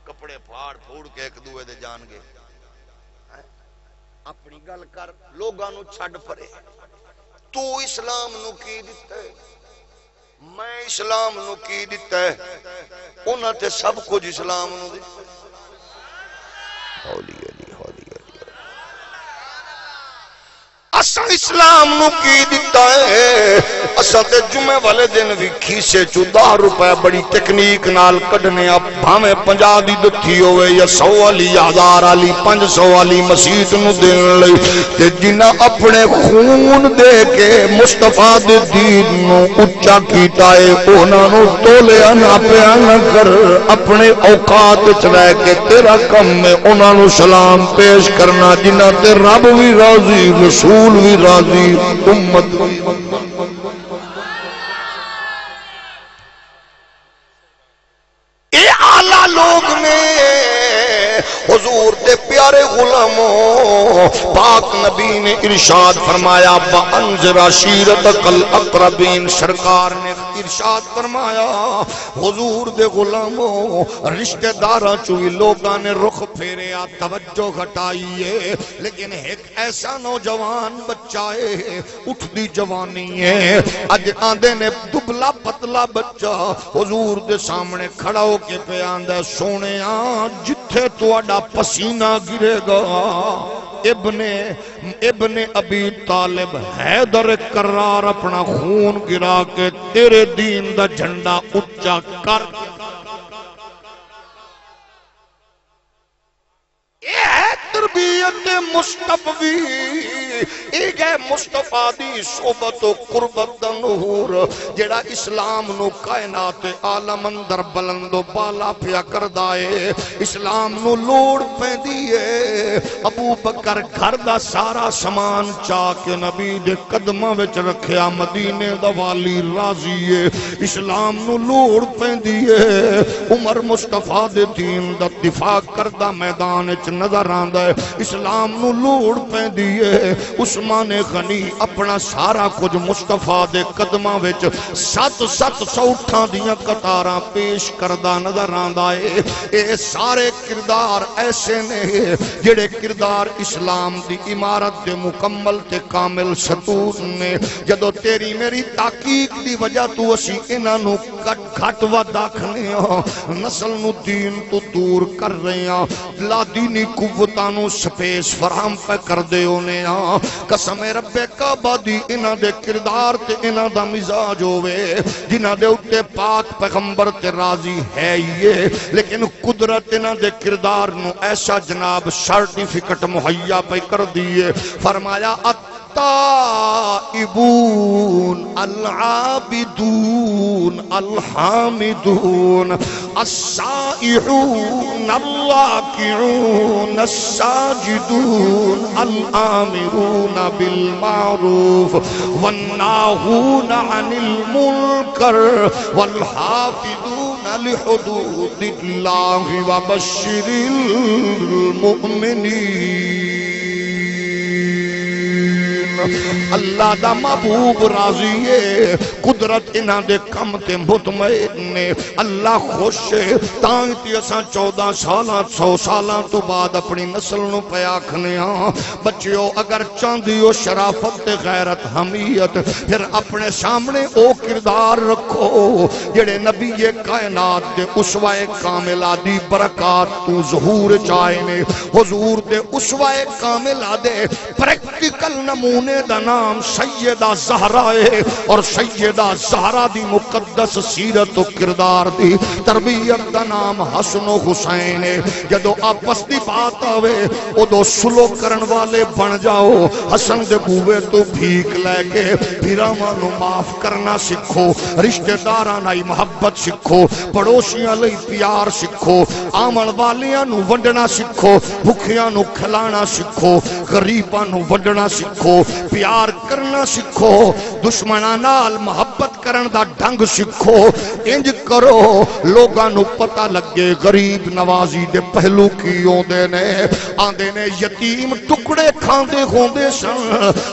کپڑے پھاڑ پھوڑ کے ایک دوے دے جان گے۔ اپنی گل کر، لوگاں نو چھڈ پرے، تو اسلام نو کی دتا ہے، میں اسلام نو کی دتا ہے، انہاں تے سب کچھ اسلام نو دتا ہے۔ ہولی علی ہولی علی اساں اسلام نو کی دتا ہے، اساں تے جمعے والے دن بھی کھیسے چ 10 روپے بڑی تکنیک نال کڈنے ا بھاویں 50 دی دتی ہوئے یا 100 والی 1000 والی 500 والی مسجد نو دین لئی، تے جنہاں اپنے خون دے کے مصطفیٰ دے دین نو اونچا کیتا ہے انہاں نو تولیا نہ پیا نہ کر، اپنے اوقات وچ رہ کے تیرا کم ہے انہاں نو سلام پیش کرنا، جنہاں تے رب بھی راضی رسول بھی راضی امت بھی۔ اے اعلیٰ لوگ نے حضور دے پیارے غلاموں، پاک نبی نے ارشاد فرمایا وَأَنذِرْ عَشِيرَتَكَ الْأَقْرَبِينَ، سرکار نے ارشاد فرمایا حضور دے غلاموں رشتہ داراں چوی لوگاں نے رخ پھیریا، توجہ گھٹائیے، لیکن ایک ایسا نوجوان بچہ ہے اٹھ دی جوانی ہے، اج آندے نے دبلا پتلا بچہ حضور دے سامنے کھڑا ہو کے پہ آندہ سونیا جتھے تواڈا پسینہ گرے گا ابن ابی طالب حیدر کرار اپنا خون گرا کے تیرے دین دا جھنڈا اونچا کر۔ اے ہے تربیت مصطفی، اے ہے مصطفیٰ دی صحبت و قربت دا نور، جڑا اسلام نو کائنات عالم اندر بلند و بالا پیا کردا ہے۔ اسلام نو لوڑ پیندی ہے، ابو بکر گھر دا سارا سامان چا کے نبی دے قدماں وچ رکھیا، مدینے دا والی راضی ہے۔ اسلام نو لوڑ پیندی ہے، عمر مصطفیٰ دے دین دا دفاع کردا میدان وچ نظر آندا ہے۔ اسلام نو لوڑ پیندی ہے، عثمان غنی اپنا سارا کچھ مصطفیٰ دے قدماں وچ 700 اٹھاں دیاں قطاراں پیش کردا نظر آندا ہے۔ اے سارے کردار ایسے نے جڑے کردار اسلام دی عمارت دے مکمل تے کامل ستون نے۔ جدو تیری میری تحقیق دی وجہ تو اسی انہاں نو گھٹ ود آکھنے ہاں، نسل نو دین تو دور کر رہے ہاں، لا دینی قوتاں نو سپیس فراہم پہ کر دے ہونے ہاں۔ قسم رب کعبہ دی انہاں دے کردار تے انہاں دا مزاج ہوئے جنہاں دے اٹھے پاک پیغمبر تے راضی ہے یہ، لیکن قدرت انہاں دے کردار نو ایسا جناب سرٹیفکٹ مہیا پہ کر دیئے، فرمایا التائبون العابدون الحامدون السائحون الراكعون الساجدون الآمرون بالمعروف والناهون عن المنكر والحافظون لحدود الله وبشر المؤمنين۔ اللہ دا محبوب راضی ہے، قدرت انہاں دے کم تے مطمئن نے، اللہ خوش ہے، تاں تے اساں 14 سالاں 100 سالاں تو بعد اپنی نسل نو پہ آکھنے ہاں بچیو اگر چاندی ہو شرافت تے غیرت حمیت پھر اپنے سامنے او کردار رکھو جڑے نبی کائنات دے اسوہ کاملہ دی برکات تو ظہور چاہے نے، حضور دے اسوہ کاملہ دے پریکٹیکل نمونے دا نام سیدہ زہرا ہے، اور سیدہ زہرا دی مقدس سیرت و کردار دی تربیت دا نام حسن و حسین ہے۔ جدو آپس دی بات آوے ادو سلو کرن والے بن جاؤ، حسن دے بوے تو بھیک لے کے بھیراواں نو معاف کرنا سکھو، رشتہ داراں نال محبت سکھو، پڑوسیاں لئی پیار سکھو، آمن والیاں نو ونڈنا سکھو، بھکھیاں نو کھلانا سکھو، غریباں نو ونڈنا سکھو، پیار کرنا سکھو، دشمناں نال محبت کرن دا ڈھنگ سکھو۔ انج کرو لوگاں نو پتہ لگے غریب نوازی دے پہلو کی ہوندے نے، آندے نے یتیم ٹکڑے کھاندے ہوندے سن،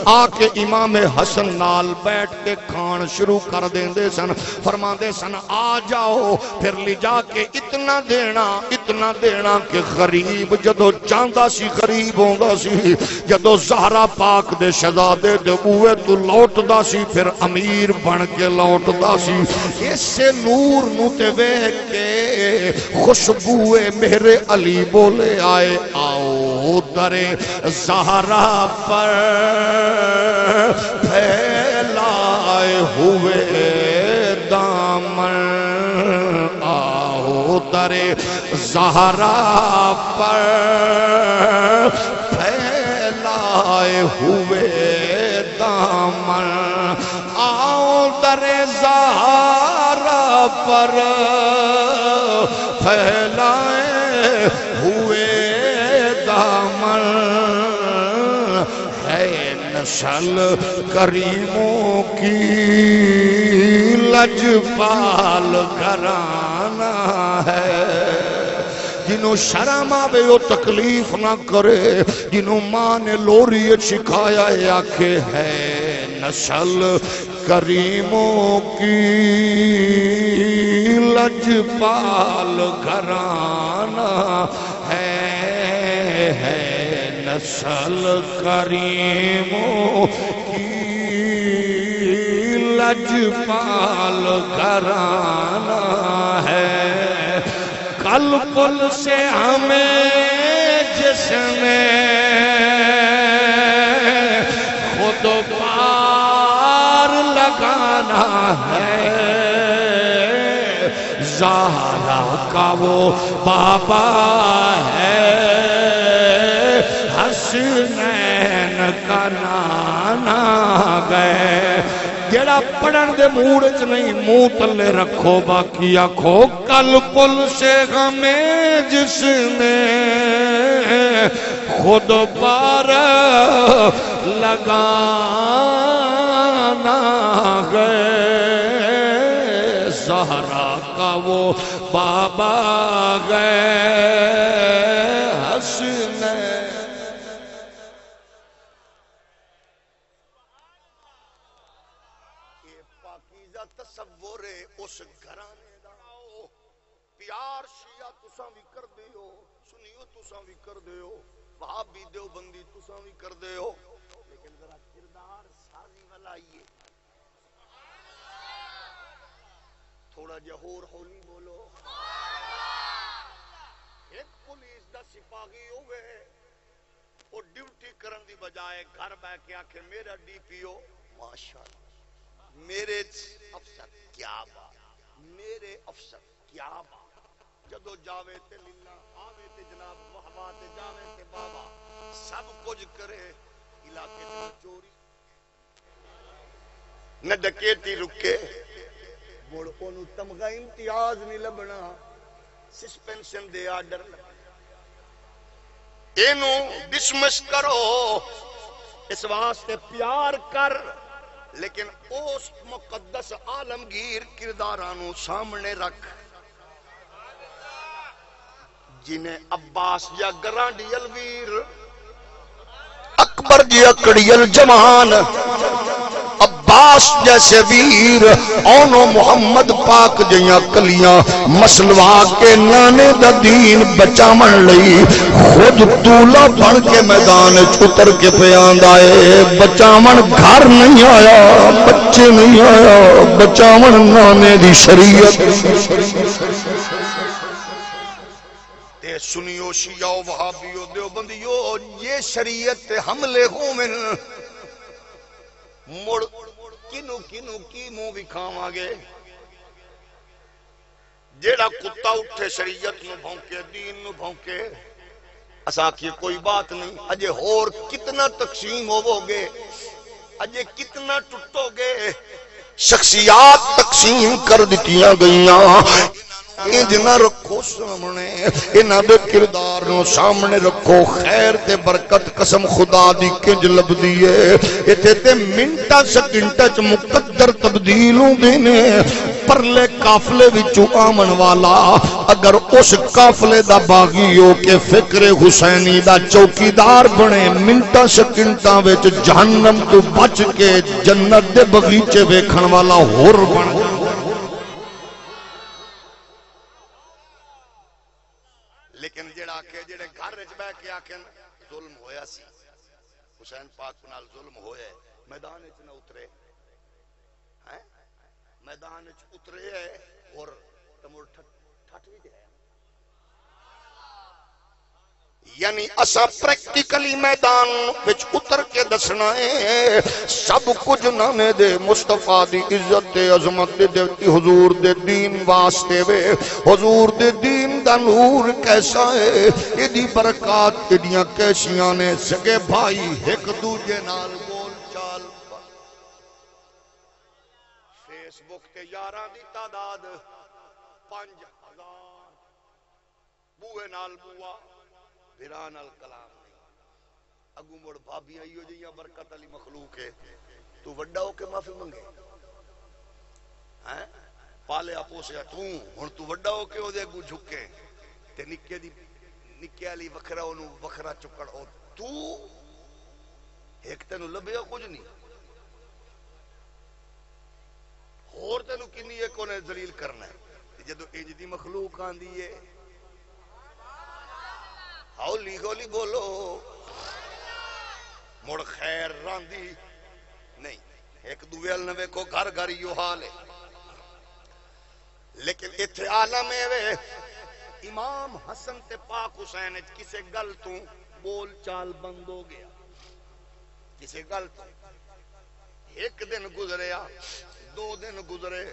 آ کے امام حسن نال بیٹھ کے کھان شروع کر دیندے سن، فرماندے سن آ جاؤ پھر لے جا کے اتنا دینا کہ غریب جدو چاہندا سی غریب ہوندا سی، جدو زہرا پاک دے شہزادے دے بوئے تو لوٹدا سی پھر امیر بن کے لوٹدا سی۔ اس نور نو تے ویکھ کے خوشبوئے میرے علی بولے آئے آؤ درے زہرا پر پھیلائے ہوئے دامن، آؤ درے زہرا پر پھیلائے ہوئے دامن، آؤ درے زہرا پر پھیلائے ہوئے دامن، ہے نسل کریموں کی لجپال گھرانہ ہے، جنہوں شرم آوے وہ تکلیف نہ کرے، جنہوں ماں نے لوری سکھایا ہے آکھے ہے نسل کریموں کی لجپال گھرانہ ہے نسل کریموں کی لجپال گھرانہ ہے۔ کل پل سے ہمیں جس نے خود پار لگانا ہے، زہرا کا وہ بابا ہے، حسنین کا نانا گئے۔ جڑا پڑھن دے موڑ چ نہیں منہ تلے رکھو، باقی آکھو کل پل سے ہمیں جس نے خود پار لگانا گئے، زہرا کا وہ بابا گئے حسنین۔ تصور اس گھرانے دا پیار شیعہ تساں بھی کر دے ہو، سنیو تساں بھی کر دے ہو، وہابی دیوبندی تساں بھی کر دے ہو، لیکن ذرا کردار سازی والا آئیے، تھوڑا جہا ہور ہولی بولو۔ ایک پولیس دا سپاہی ہوئے وہ ڈیوٹی کرن دی بجائے گھر بہ کے آکھے میرا ڈی پی او ماشاءاللہ میرے افسر کیا بات، میرے افسر کیا بات، جدو جاوے تے للہ آوے تے جناب وحبا تے جاوے تے بابا سب کچھ کرے، علاقے تے چوری نہ ڈکیتی رکے، بوڑ انہوں تمغہ امتیاز نہیں لبنا، سسپینشن دے آرڈر لبنا، اینوں ڈسمس کرو، اس واسطے پیار کر، لیکن اس مقدس عالمگیر کردارانو سامنے رکھ جنہیں عباس یا گرانڈی الویر اکبر جی اکڑیل جوان عباس جیسے ویر اونو محمد پاک جیاں کلیاں مسلوا کے نانے دا دین بچامن لئی خود تولا بن کے میدان اتر کے پیاند آئے بچامن گھر نہیں آیا بچے نہیں آیا بچامن نانے دی شریعت تے سنیو شیعہ وہابیو دیوبندیو یہ شریعت حملے ہوں من مڑ کنو کنو کی منہ بھی کھاواں گے جیڑا کتا اٹھے شریعت نو بھونکے دین نو بھونکے اسا کی کوئی بات نہیں اجے اور کتنا تقسیم ہوو گے اجے کتنا ٹوٹو گے شخصیات تقسیم کر دتیاں گئیاں انج نہ رکھو سامنے انہاں دے کردار نو سامنے رکھو خیر تے برکت قسم خدا دی کنج لبدی ہے ایتھے تے منٹا سیکنڈاں چ مقدر تبدیل ہوندے نے پرلے قافلے وچوں آمن والا اگر اس قافلے دا باغی ہو کے فکر حسینی دا چوکیدار بنے منٹا سیکنڈاں وچ جہنم تو بچ کے جنت دے بغیچے ویکھن والا ہور بن لیکن جڑا کہ جڑے گھر وچ بیٹھ کے آکھن ظلم ہویا سی حسین پاک نال ظلم ہویا ہے میدان وچ نہ اترے ہیں میدان وچ اترے ہے اور تمور ٹھٹ وی ہے یعنی اسا پریکٹیکلی میدان وچ اتر کے دسنا ہے سب کچھ نانے دے مصطفیٰ دی عزت دے عظمت دے حضور دے دین واسطے وے حضور دے دین دا نور کیسا ہے ایدی برکات ایدیاں کیسیاں نے سگے بھائی ایک دوجے نال بول چال فیس بک تے یاراں دی تعداد 5000 بوئے نال بوا بھران الکلام نہیں اگو مڑ بھابی آئیو جیاں برکت علی مخلوق ہے تو وڈا ہو کے معافی منگے پالے اپوسیا ہن تو وڈا ہو کے او دے اگو جھکے تے نکے علی وکھرا اونوں وکھرا چکڑ او تو ایک تینوں لبیا کچھ نہیں اور تینوں کنی ایک نے ذلیل کرنا ہے جدو انج دی مخلوق آندی ہے ہولی ہولی بولو مڑ خیر راندی نہیں ایک دویل نہ ویکھو گھر گھر یو حال ہے لیکن ایتھے عالم ہے امام حسن تے پاک حسین کسے گل تو بول چال بند ہو گیا کسے گل تو ایک دن گزریا 2 دن گزرے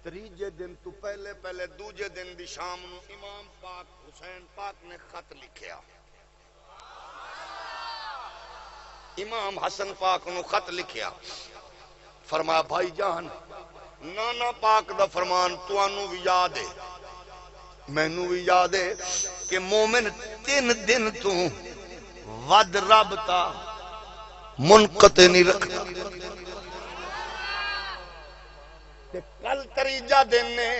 تریجے دن تو پہلے دوجے دن دی شام نو امام پاک حسین پاک نے خط لکھیا امام حسن پاک نو خط لکھیا فرمایا بھائی جان نانا پاک دا فرمان توانو بھی یاد ہے مینوں بھی یاد ہے کہ مومن 3 دن تو ود رب تا منقطع نہیں رکھتا کل تریجا دن نے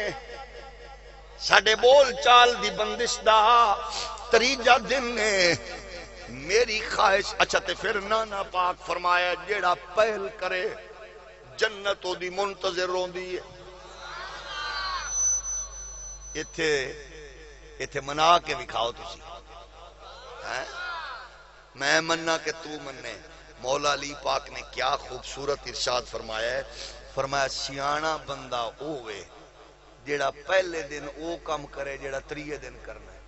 ساڈے بول چال دی بندش دا تریجا دن نے میری خواہش اچھا تے پھر نانا پاک فرمایا جیڑا پہل کرے جنت او دی منتظر روندی ہے ایتھے منا کے دکھاؤ تسی میں مننا کہ تو مننے مولا علی پاک نے کیا خوبصورت ارشاد فرمایا ہے فرمایا سیانا بندہ اوے جیڑا پہلے دن او کم کرے جیڑا 3 دن کرنا ہے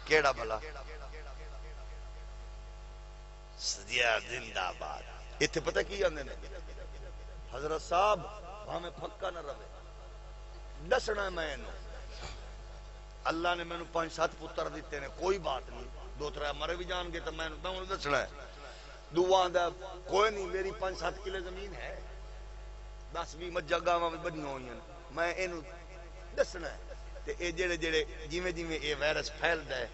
کیڑا بھلا سدیا زندہ باد ایتھے پتہ کی آندے نے حضرت صاحب ہمیں پھکا نہ رہے دسنا میں اللہ نے مینوں 5-7 پتر دیتے نے کوئی بات نہیں 2-3 مرے بھی جان گے تو میں دسنا ہے دعا دا کوئی نہیں میری 5-7 کلے زمین ہے 10-20 مجھا گاواں بنیاں ہوئی ہیں میں اینو دسنا ہے تے اے جڑے جویں جویں اے وائرس پھیلدا ہے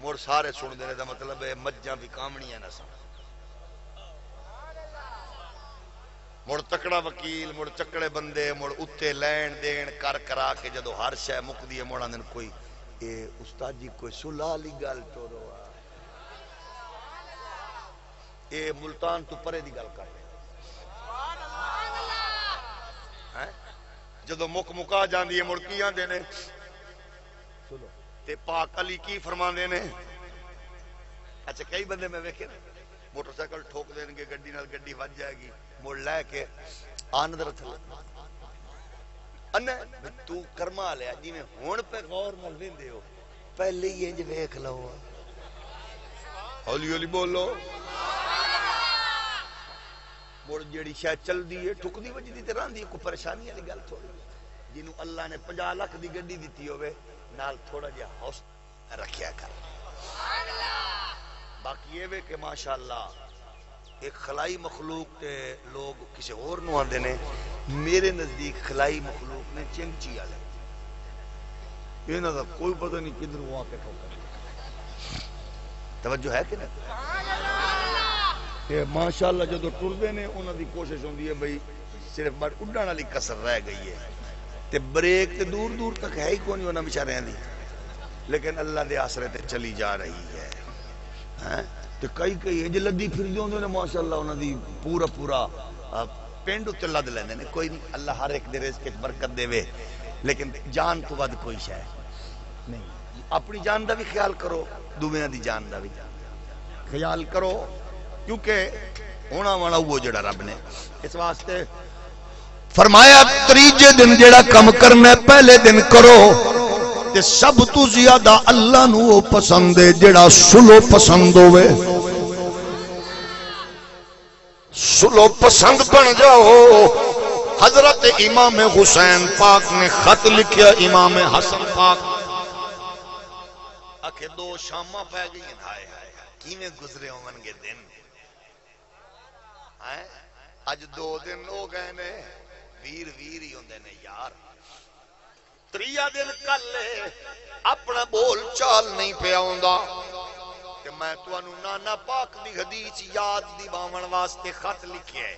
مڑ سارے سن دے دا مطلب ہے مجھاں بھی کامنیاں نہ سن مڑ تکڑا وکیل مڑ چکڑے بندے مڑ اتے لین دین کر کرا کے جدو ہر شے مکدی ہے مڑ آندن کوئی اے استاد جی کوئی صلح والی گل ٹورو اے ملتان تو پرے دی گل کر رہے ہیں جدو مکا جاندی ہے مڑکی آندے نے سنو تے پاک علی کی فرماندے نے اچھا کئی بندے میں ویکھے موٹر سائیکل ٹھوک دیں گے گڈی نال گڈی وج جائے گی مڑ لے کے آن در تھلے انے تو کرما لیا جی میں ہون پہ غور نال ویندے ہو پہلے ہی انج ویکھ لو ہولی ہولی بولو مڑ جیڑی شاید چل دی ہے ٹھکدی وجدی تے راندی کوئی پریشانی والی گل تھوڑی جنوں اللہ نے 50 لاکھ دی گڈی دتی ہوے نال تھوڑا جہا حوصلہ رکھیا کر باقی یہ وے کہ ماشاءاللہ ایک خلائی مخلوق تے لوگ کسی اور نو آندے نے میرے نزدیک خلائی مخلوق نے چنگچی والے انہاں دا کوئی پتہ نہیں کدھر وہ آ کے ٹھوکر توجہ ہے کہ نہیں کہ ماشاءاللہ جدو ٹردے نے انہاں دی کوشش ہوندی ہے بھئی صرف بڑ اڈن والی کسر رہ گئی ہے تے بریک تے دور دور تک ہے ہی کونی انہاں بیچاریاں دی لیکن اللہ دے آسرے تے چلی جا رہی ہے تے کئی انج لدی پھردی ہوندے نے ماشاءاللہ انہاں دی پورا پنڈ تے لد لیندے نے کوئی نہیں اللہ ہر ایک دے رزق وچ برکت دے وے لیکن جان تو ود کوئی شے نہیں اپنی جان دا بھی خیال کرو دوویں دی جان دا بھی خیال کرو کیونکہ ہونا والا وہ جڑا رب نے اس واسطے فرمایا تریجے دن جڑا کم کرنا پہلے دن کرو تے سب تو زیادہ اللہ نو وہ پسند ہے جڑا سلو پسند ہوئے سلو پسند بن جاؤ حضرت امام حسین پاک نے خط لکھیا امام حسن پاک آکھے 2 شاماں پہ گئی ہائے ہائے کیویں گزرے ہون گے دن اج 2 دن ہو گئے نے ویر ہی ہوندے نے یار 3 دن کل اپنا بول چال نہیں پیا ہوندا کہ میں تانوں نانا پاک دی حدیث یاد دیواون واسطے خط لکھیا ہے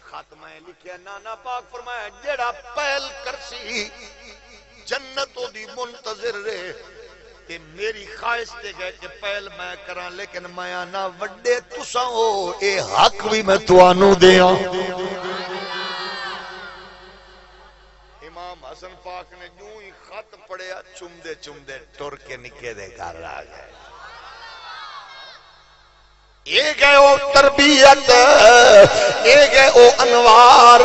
خط میں لکھیا نانا پاک فرمایا جیڑا پہل کرسی جنت دی منتظر رہے کہ میری خواہش تے گئے کہ پہل میں کراں لیکن میں آنا وڈے تساں ہو اے حق بھی میں تانوں دیاں امام حسن پاک نے جو ہی خط پڑھیا چمدے ٹر کے نکے دے گھر آ گئے یہ گئے او تربیت یہ گئے او انوار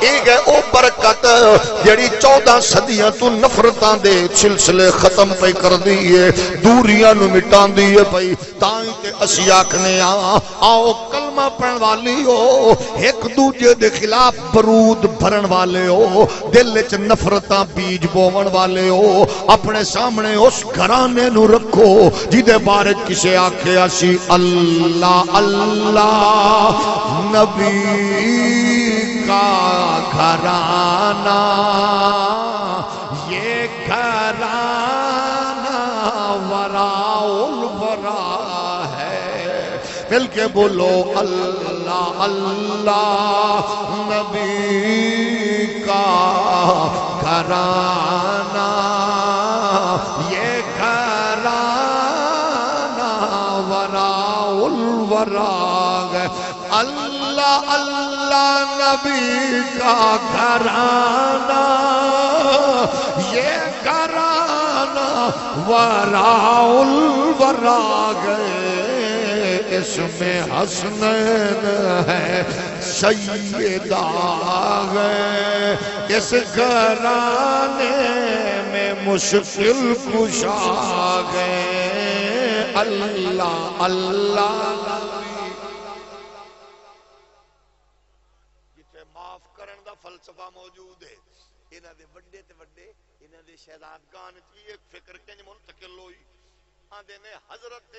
یہ گئے او برکت جڑی 14 صدیاں تو نفرتاں دے سلسلے ختم پہ کر دیئے دوریاں نو مٹان دیئے پئی تائیں تے اسی آکھنے آؤ کلمہ پڑھن والی ہو ایک دوجے دے خلاف برود بھرن والے ہو دل وچ نفرتاں بیج بوون والے ہو اپنے سامنے اس گھرانے نو رکھو جدے بارے کسے آکھیا سی اللہ اللہ نبی کا گھرانہ یہ گھرانہ وراء الورا ہے مل کے بولو اللہ اللہ نبی کا گھرانہ یہ گھرانہ وراء الورا ہے اللہ اللہ نبی کا گھرانہ یہ گھرانہ وراء الورا گئے اس میں حسنین ہے سیدہ ہے اس گھرانے میں مشکل کشا گئے اللہ اللہ جتھے معاف کرن دا فلسفہ موجود ہے انہاں دے وڈے تے وڈے انہاں دے شہزادگان وچ ایک فکر کنج منتقل ہوئی آندے نے حضرت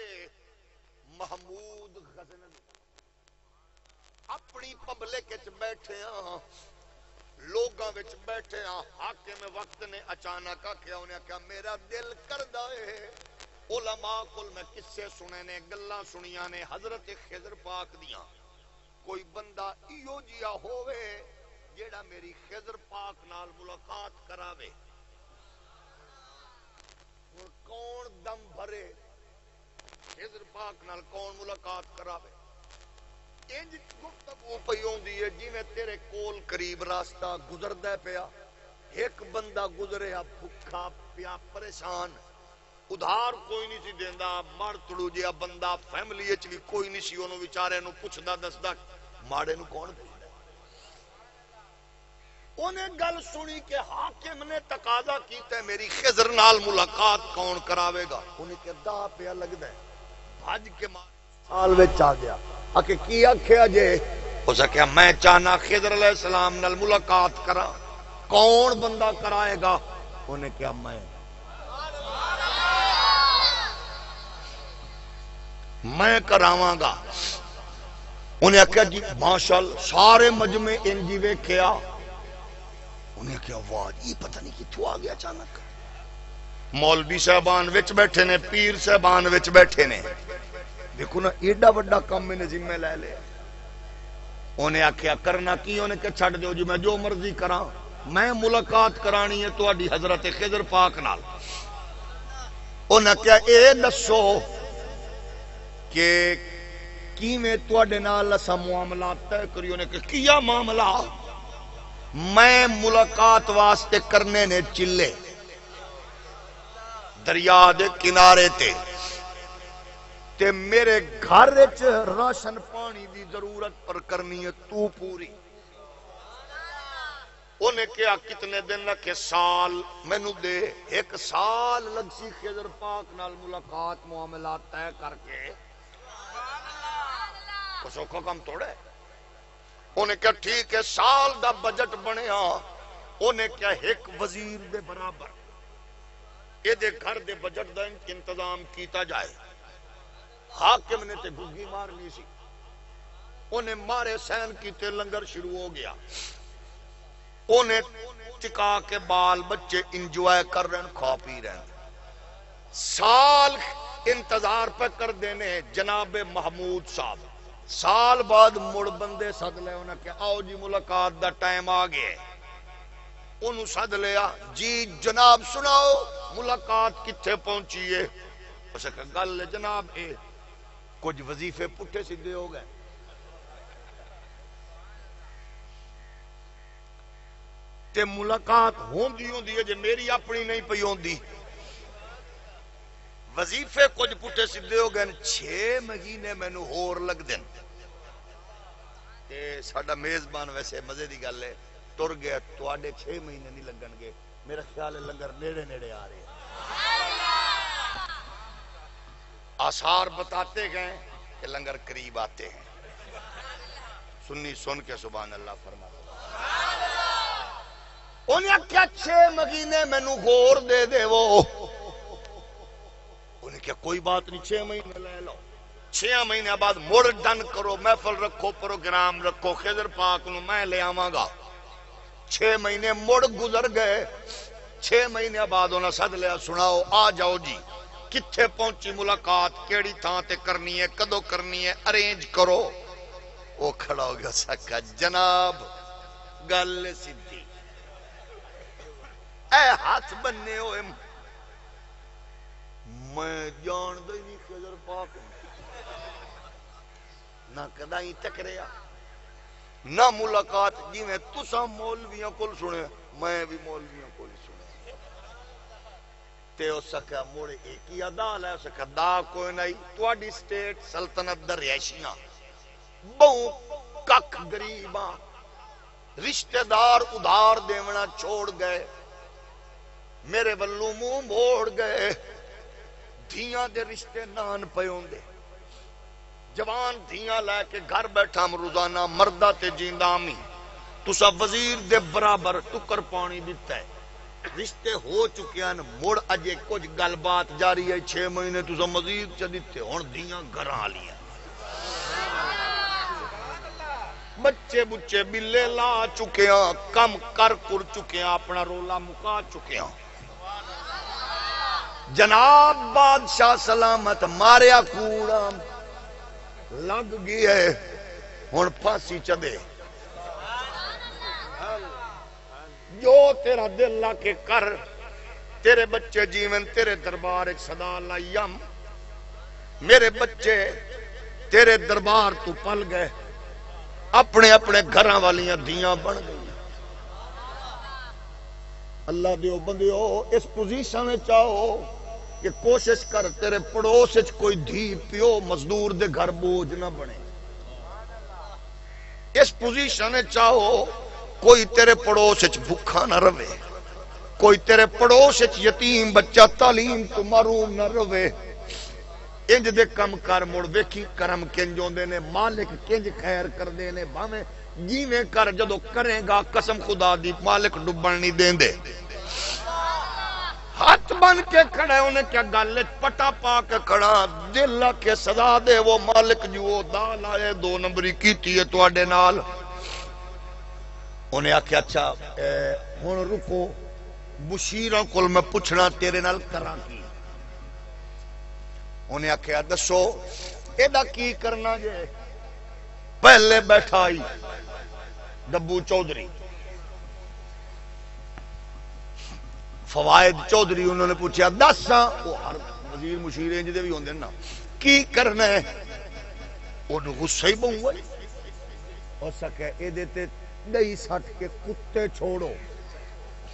محمود غزنوی اپنی پبلک وچ بیٹھے ہاں لوگاں وچ بیٹھے ہاں حاکم وقت نے اچانک آکھیا انہاں کہا میرا دل کردا ہے علماء کل میں قصے سنے نے گلاں سنیاں نے حضرت خضر پاک دیاں کوئی بندہ ایو جیا ہووے جیڑا میری خضر پاک نال ملاقات کراوے اور کون دم بھرے خضر پاک نال کون ملاقات کراوے انج گفتگو پئی ہوندی ہے جویں تیرے کول قریب راستہ گزردا پیا، ایک بندہ گزریا بھکھا پیا پریشان، ادھار کوئی نہیں سی دیندا، مڑ تڑو جیا بندہ، فیملی وچ بھی کوئی نہیں سی اونوں بیچارے نوں پوچھدا دسدا، ماڑے نوں کون پوچھدا؟ انہیں گل سنی کہ حاکم نے تقاضا کیتا ہے میری خضر نال ملاقات کون کراوے گا؟ انہیں کہ دا پیا لگدا ہے، بھج کے سال وچ آ گیا، کہ کی آکھیا جے؟ اس نے کہا میں چاہنا خضر علیہ السلام نال ملاقات کرا، کون بندہ کرائے گا؟ انہیں کہا میں کراواں گا۔ انہیں کہا جی ماشاءاللہ، سارے مجمع انجی ویکھیا، انہیں کہا واہ یہ پتہ نہیں کتھوں آ گیا اچانک، مولوی صاحبان وچ بیٹھے نے، پیر صاحبان وچ بیٹھے نے، دیکھو نا ایڈا بڑا کام میں نے ذمہ لے لے۔ انہیں آکھیا کرنا کی؟ انہیں کہ چھڑ دیو جی میں جو مرضی کراں، میں ملاقات کرانی ہے تہاڈی حضرت خضر پاک نال۔ انہیں کہا اے دسو کہ کیویں تہاڈے نال اساں معاملات طے کری؟ انہیں کہ کیا معاملہ؟ میں ملاقات واسطے کرنے نے چلے دریا دے کنارے تے میرے گھر وچ راشن پانی دی ضرورت پر کرنی ہے تو پوری۔ انہیں کہا کتنے دن لگے؟ سال۔ مینوں دے، ایک سال لگ سی خضر پاک نال ملاقات معاملات طے کر کے، کچھ اوکھا کم توڑے۔ انہیں کہا ٹھیک ہے، سال دا بجٹ بنیا، انہیں کہا ایک وزیر دے برابر اے دے گھر دے بجٹ دا انتظام کیتا جائے۔ حاکم نے تے گگی مارنی سی، انہیں مارے سین کیتے، لنگر شروع ہو گیا، انہیں چکا کے بال بچے انجوائے کر رہے ہیں، کھا پی رہے ہیں۔ سال انتظار پہ کر دینے جناب محمود صاحب، سال بعد مڑ بندے سد لے، انہیں کہ آؤ جی ملاقات دا ٹائم آ گئے، انہوں سد لیا، جی جناب سناؤ ملاقات کتھے پہنچی ہے؟ اسے کہا گل جناب اے کچھ وظیفے پٹھے سیدھے ہو گئے، تے ملاقات ہوندی ہوندی ہے جے میری اپنی نہیں پئی ہوندی، وظیفے کچھ پٹھے سیدھے ہو گئے، 6 مہینے مینوں ہور لگ دین۔ تے ساڈا میزبان ویسے مزے دی گل ہے تر گیا، تواڈے 6 مہینے نہیں لگن گے، میرا خیال ہے لنگر نیڑے نیڑے آ رہے ہیں۔ آثار بتاتے گئے کہ لنگر قریب آتے ہیں، سنی سن کے سبحان اللہ فرما۔ انہیں کیا 6 مہینے مینوں غور دے دے وہ، انہیں کیا کوئی بات نہیں 6 مہینے لے لو، 6 مہینے بعد مڑ ڈن کرو، محفل رکھو، پروگرام رکھو، خضر پاک نو میں لے آواں گا۔ 6 مہینے مڑ گزر گئے، 6 مہینے بعد انہیں سد لیا، سناؤ آ جاؤ جی، کتھے پہنچی ملاقات، کیڑی تھاں تے کرنی ہے، کدو کرنی ہے، ارینج کرو۔ وہ کھڑا ہو گیا، سکا جناب گل سیدھی، اے ہاتھ بننے ہوئے میں جان دے نہیں خضر پاک نہ کدائی ٹکریا نہ ملاقات، جی میں تساں مولویاں کول سنے میں بھی مولویاں کول سنے، تے اس سکا موڑے ایک ہی ادا لے، سکا دا کوئی نہیں، تواڈی سٹیٹ سلطنت در رہائشیاں بہو کک گریباں، رشتہ دار ادھار دیونا چھوڑ گئے، میرے ولوں منہ موڑ گئے، دھیاں دے رشتے نان پے ہوندے، جوان دھیاں لے کے گھر بیٹھا روزانہ مردہ تے جیندہ می، تسا وزیر دے برابر ٹکر پانی دیتا ہے، رشتے ہو چکے ہیں، مڑ اجے کچھ گل بات جاری ہے، 6 مہینے تسا مزید چا دیتے، ہن دھیاں گھراں لیا، بچے بچے بلے لا چکے ہیں، کم کر چکے ہیں، اپنا رولا مکا چکے ہیں۔ جناب بادشاہ سلامت ماریا کوڑا لگ گئی ہے، ہن پھانسی چدے، جو تیرا دل لا کے کر، تیرے بچے جیون تیرے دربار ایک صدا لائیم، میرے بچے تیرے دربار تو پل گئے، اپنے اپنے گھراں والیاں دیاں بن گئی. اللہ دیو بندیو اس پوزیشن میں چاہو کہ کوشش کر تیرے پڑوس وچ کوئی دھی پیو مزدور دے گھر بوجھ نہ بنے. اس پوزیشن میں چاہو کوئی تیرے پڑوس وچ بھکھا نہ رہے، کوئی تیرے پڑوس وچ یتیم بچہ تعلیم تو محروم نہ رہے. انج دے کم کر مڑ ویکھی کرم کنج ہوندے نے، مالک کنج خیر کردے نے. بھاویں جیویں کر جدو کرے گا قسم خدا دی مالک ڈبن نہیں دیندے. ہاتھ بن کے کھڑے انہیں کیا گل پٹا پا کے کھڑا دل کے سزا دے وہ مالک جو دال آئے 2 نمبری کیتی ہے تواڈے نال. انہیں آکھیا اچھا ہن رکو مشیراں کول میں پوچھنا تیرے نال کراں کی. انہیں آکھیا دسو ایڈا کی کرنا جے. پہلے بیٹھا آئی دبو چودھری فوائد چودھری، انہوں نے پوچھا دس وہ ہر وزیر مشیر انج دے بھی ہوندے نا کی کرنا ہے. انہوں غصہ ہی بہوں گئی ہو سکے اے دیتے دئی سٹ کے کتے چھوڑو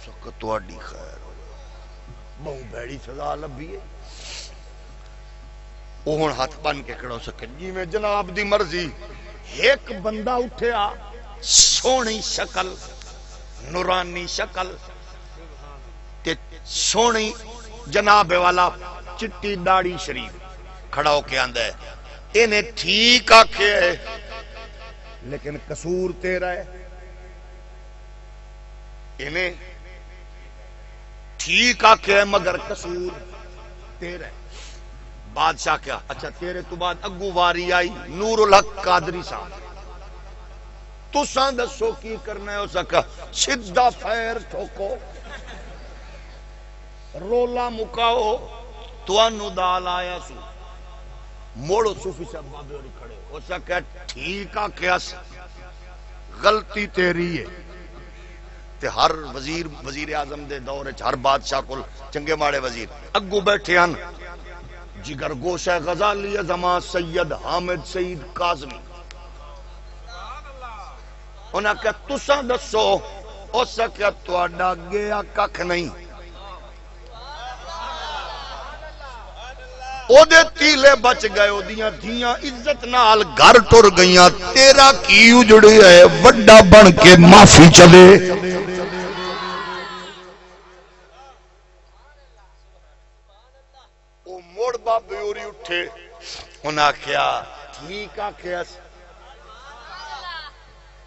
سکے تواڈی خیر ہو بہوں بھیڑی سزا لبھی ہے. وہ ہن ہاتھ بن کے کھڑو سکے جی میں جناب دی مرضی. ایک بندہ اٹھیا سونی شکل نورانی شکل تے سونی جناب والا چٹی داڑھی شریف کھڑا ہو کے آندا ہے انہیں ٹھیک آکھے ہے لیکن قصور تیرا ہے. انہیں ٹھیک آکھے ہے مگر قصور تیرا ہے. بادشاہ کیا اچھا تیرے تو بعد اگو واری آئی نور الحق قادری صاحب تساں دسو کی کرنا ہے. ہو سکا سیدھا فیر ٹھوکو رولا مکاؤ توانو دال آیا سو موڑو صوفی صاحب بابے اور کھڑے. ہو سکا ٹھیک آ کیا غلطی تیری ہے. تے ہر وزیر اعظم دے دور وچ ہر بادشاہ کول چنگے ماڑے وزیر اگو بیٹھے ہن جگر گوشہ غزالی زمان سید حامد سعید کاظمی. انہاں کہ تساں دسو ہو سکیا تواڈا گیا ککھ نہیں. او دے تیلے بچ گئے او دیاں دھیاں عزت نال گھر ٹر گئیاں. تیرا کی اجڑی ہے وڈا بن کے معافی چلے. او موڑ بابے اوری اٹھے انہاں کیا ٹھیک آکھیا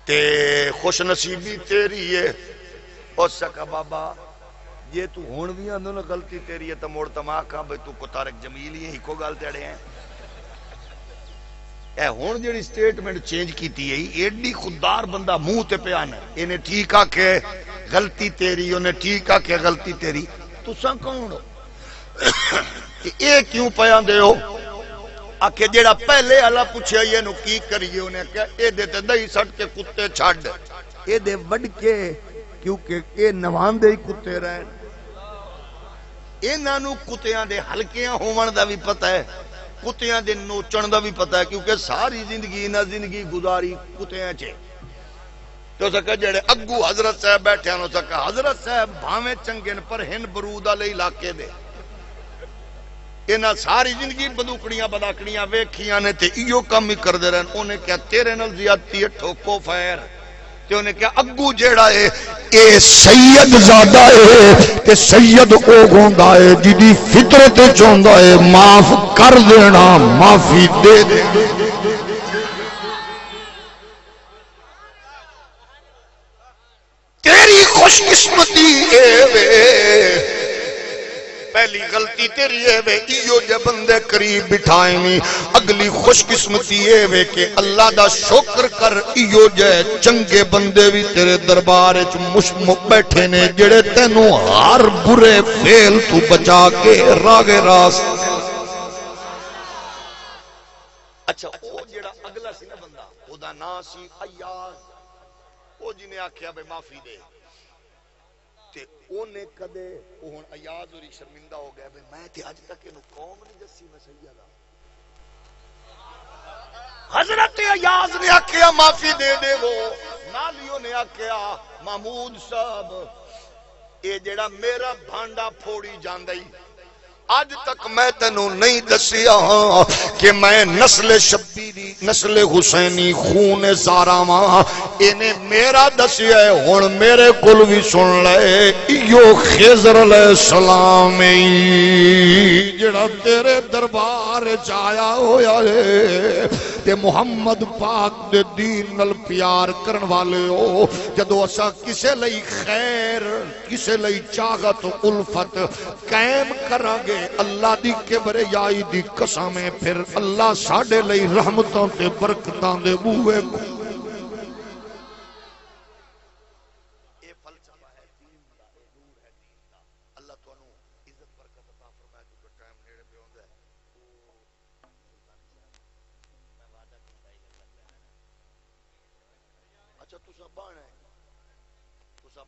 تے خوش نصیبی تیری ہے. او سکا بابا یہ تو ہون بھی آندھو نا غلطی تیری ہے تو موڑ تما کھا بھئی تو کو تارک جمیلی ہیں ہی کو گال تیڑے ہیں. اے ہون جیڑی سٹیٹمنٹ چینج کیتی ہے ایڈی خوددار بندہ منہ تے پہ آنا انہیں ٹھیک آکھے غلطی تیری انہیں ٹھیک آکھے غلطی تیری. تو سن کون ہو اے کیوں پیان دے ہو آکھے جیڑا پہلے اللہ پوچھے یہ نو کی کریے انہیں کہا اے دے تے دہی سٹ کے کتے چھاڑ اے دے وڈ کے کیونکہ اے نوان دے ہی کتے رہن. انہاں نو کتیاں دے ہلکیاں ہوون دا بھی پتہ ہے کتیاں دے نوچن دا بھی پتہ ہے کیونکہ ساری زندگی نہ زندگی گزاری کتیاں چے. تو سکا جڑے اگو حضرت صاحب بیٹھے ہیں سکا حضرت صاحب بھاویں چنگن پر ہن برود والے علاقے دے انہاں ساری زندگی بدوکڑیاں بداکڑیاں ویکھیاں نے تے ایو کم ہی کردے رہن. انہیں کیا تیرے نال زیادتی ہے ٹھوکو فیر تے انہیں کیا اگو جیڑا ہے اے سید زادہ ہے تے سید او گوندا ہے جدی فطرت چوندا ہے معاف کر دینا معافی دے دے. تیری خوش قسمتی اے وے پہلی غلطی تیری اے وے ایو جے بندے قریب بٹھائیں نہیں. اگلی خوش قسمتی اے وے کہ اللہ دا شکر کر ایو جے چنگے بندے بھی تیرے دربار وچ مشمق بیٹھے نے جڑے تینوں ہر برے فعل تو بچا کے راہ راست. اچھا او جڑا اگلا سی نا بندہ او دا نام سی ایاز. او جنہیں آکھیا بے معافی دے تے اونے کدے او ہن ایاز اور شرمندہ ہو گیا بے میں تے اج تک انہوں قوم نہیں دسی میں سیدہ. حضرت ایاز نے آکھیا معافی دے دے وہ نالیوں نے آکھیا محمود صاحب اے جڑا میرا بھانڈا پھوڑی جاندائی آج تک میں تینوں نہیں دسیا کہ میں نسل شبیری نسل حسینی خون زارا ماں انہیں میرا دسیا ہے ہن میرے کل بھی سن لے ایو خضر علیہ السلام جڑا تیرے دربار چایا ہویا ہے تے محمد پاک دے دین نال پیار کرن والے ہو جدو اسا کسے لئی خیر کسے لئی چاہت الفت قائم کرانگے اللہ دی کبریائی دی قسمیں پھر اللہ ساڑے لئی رحمتوں تے برکتاں دے بوئے کو اے فلسفہ ہے دین دا نور ہے دین دا اللہ تو انہوں عزت برکت عطا فرمائے جو ٹائم نیڑے پہ ہوندہ ہے میں وعدہ کیتا ہی لگ لینا اچھا تو سب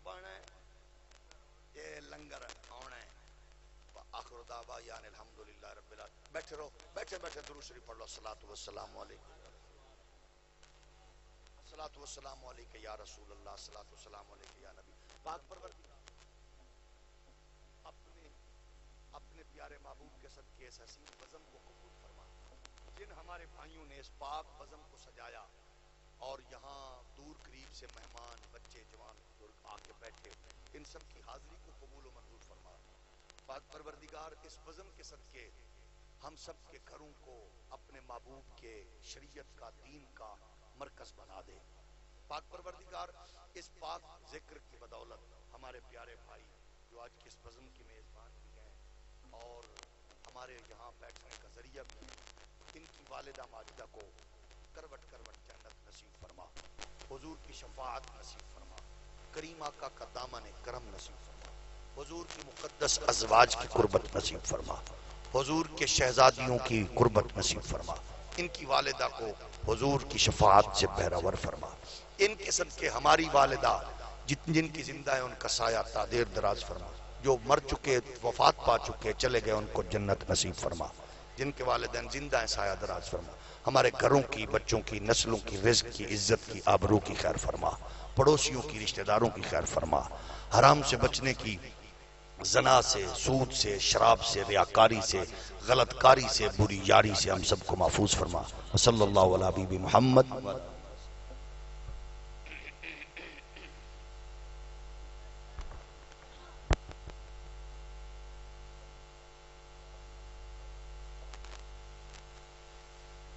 بانا ہے یہ لنگر آنا ہے آخر دعوا یعنی الحمدللہ رب العالمین بیٹھے رہو بیٹھے درود شریف پڑھ لو الصلاۃ والسلام علیکم الصلاۃ والسلام علیکم یا رسول اللہ الصلاۃ والسلام علیکم یا نبی پاک پروردگار اپنے پیارے محبوب کے صدقے اس حسین بزم کو قبول فرما جن ہمارے بھائیوں نے اس پاک بزم کو سجایا اور یہاں دور قریب سے مہمان بچے جوان بزرگ آ کے بیٹھے ان سب کی حاضری کو قبول و منظور فرما پاک پروردگار اس بزم کے صدقے ہم سب کے گھروں کو اپنے محبوب کے شریعت کا دین کا مرکز بنا دے پاک پروردگار اس پاک ذکر کی بدولت ہمارے پیارے بھائی جو آج کی اس بزم کی میزبان بھی ہیں اور ہمارے یہاں بیٹھنے کا ذریعہ بھی ان کی والدہ ماجدہ کو کروٹ جنت نصیب فرما حضور کی شفاعت نصیب فرما کریم آقا کا دامن کرم نصیب فرما حضور کی مقدس ازواج کی قربت نصیب فرما حضور کے شہزادیوں کی قربت نصیب فرما ان کی والدہ کو حضور کی شفاعت سے بہرور فرما ان کے صدقے ہماری والدہ جن کی زندہ ہے ان کا سایہ تا دیر دراز فرما جو مر چکے وفات پا چکے چلے گئے ان کو جنت نصیب فرما جن کے والدین زندہ ہیں سایہ دراز فرما ہمارے گھروں کی بچوں کی نسلوں کی رزق کی عزت کی آبرو کی خیر فرما پڑوسیوں کی رشتہ داروں کی خیر فرما حرام سے بچنے کی زنا سے سود سے شراب سے ریاکاری سے غلط کاری سے بری یاری سے ہم سب کو محفوظ فرما صلی اللہ علیہ وسلم محمد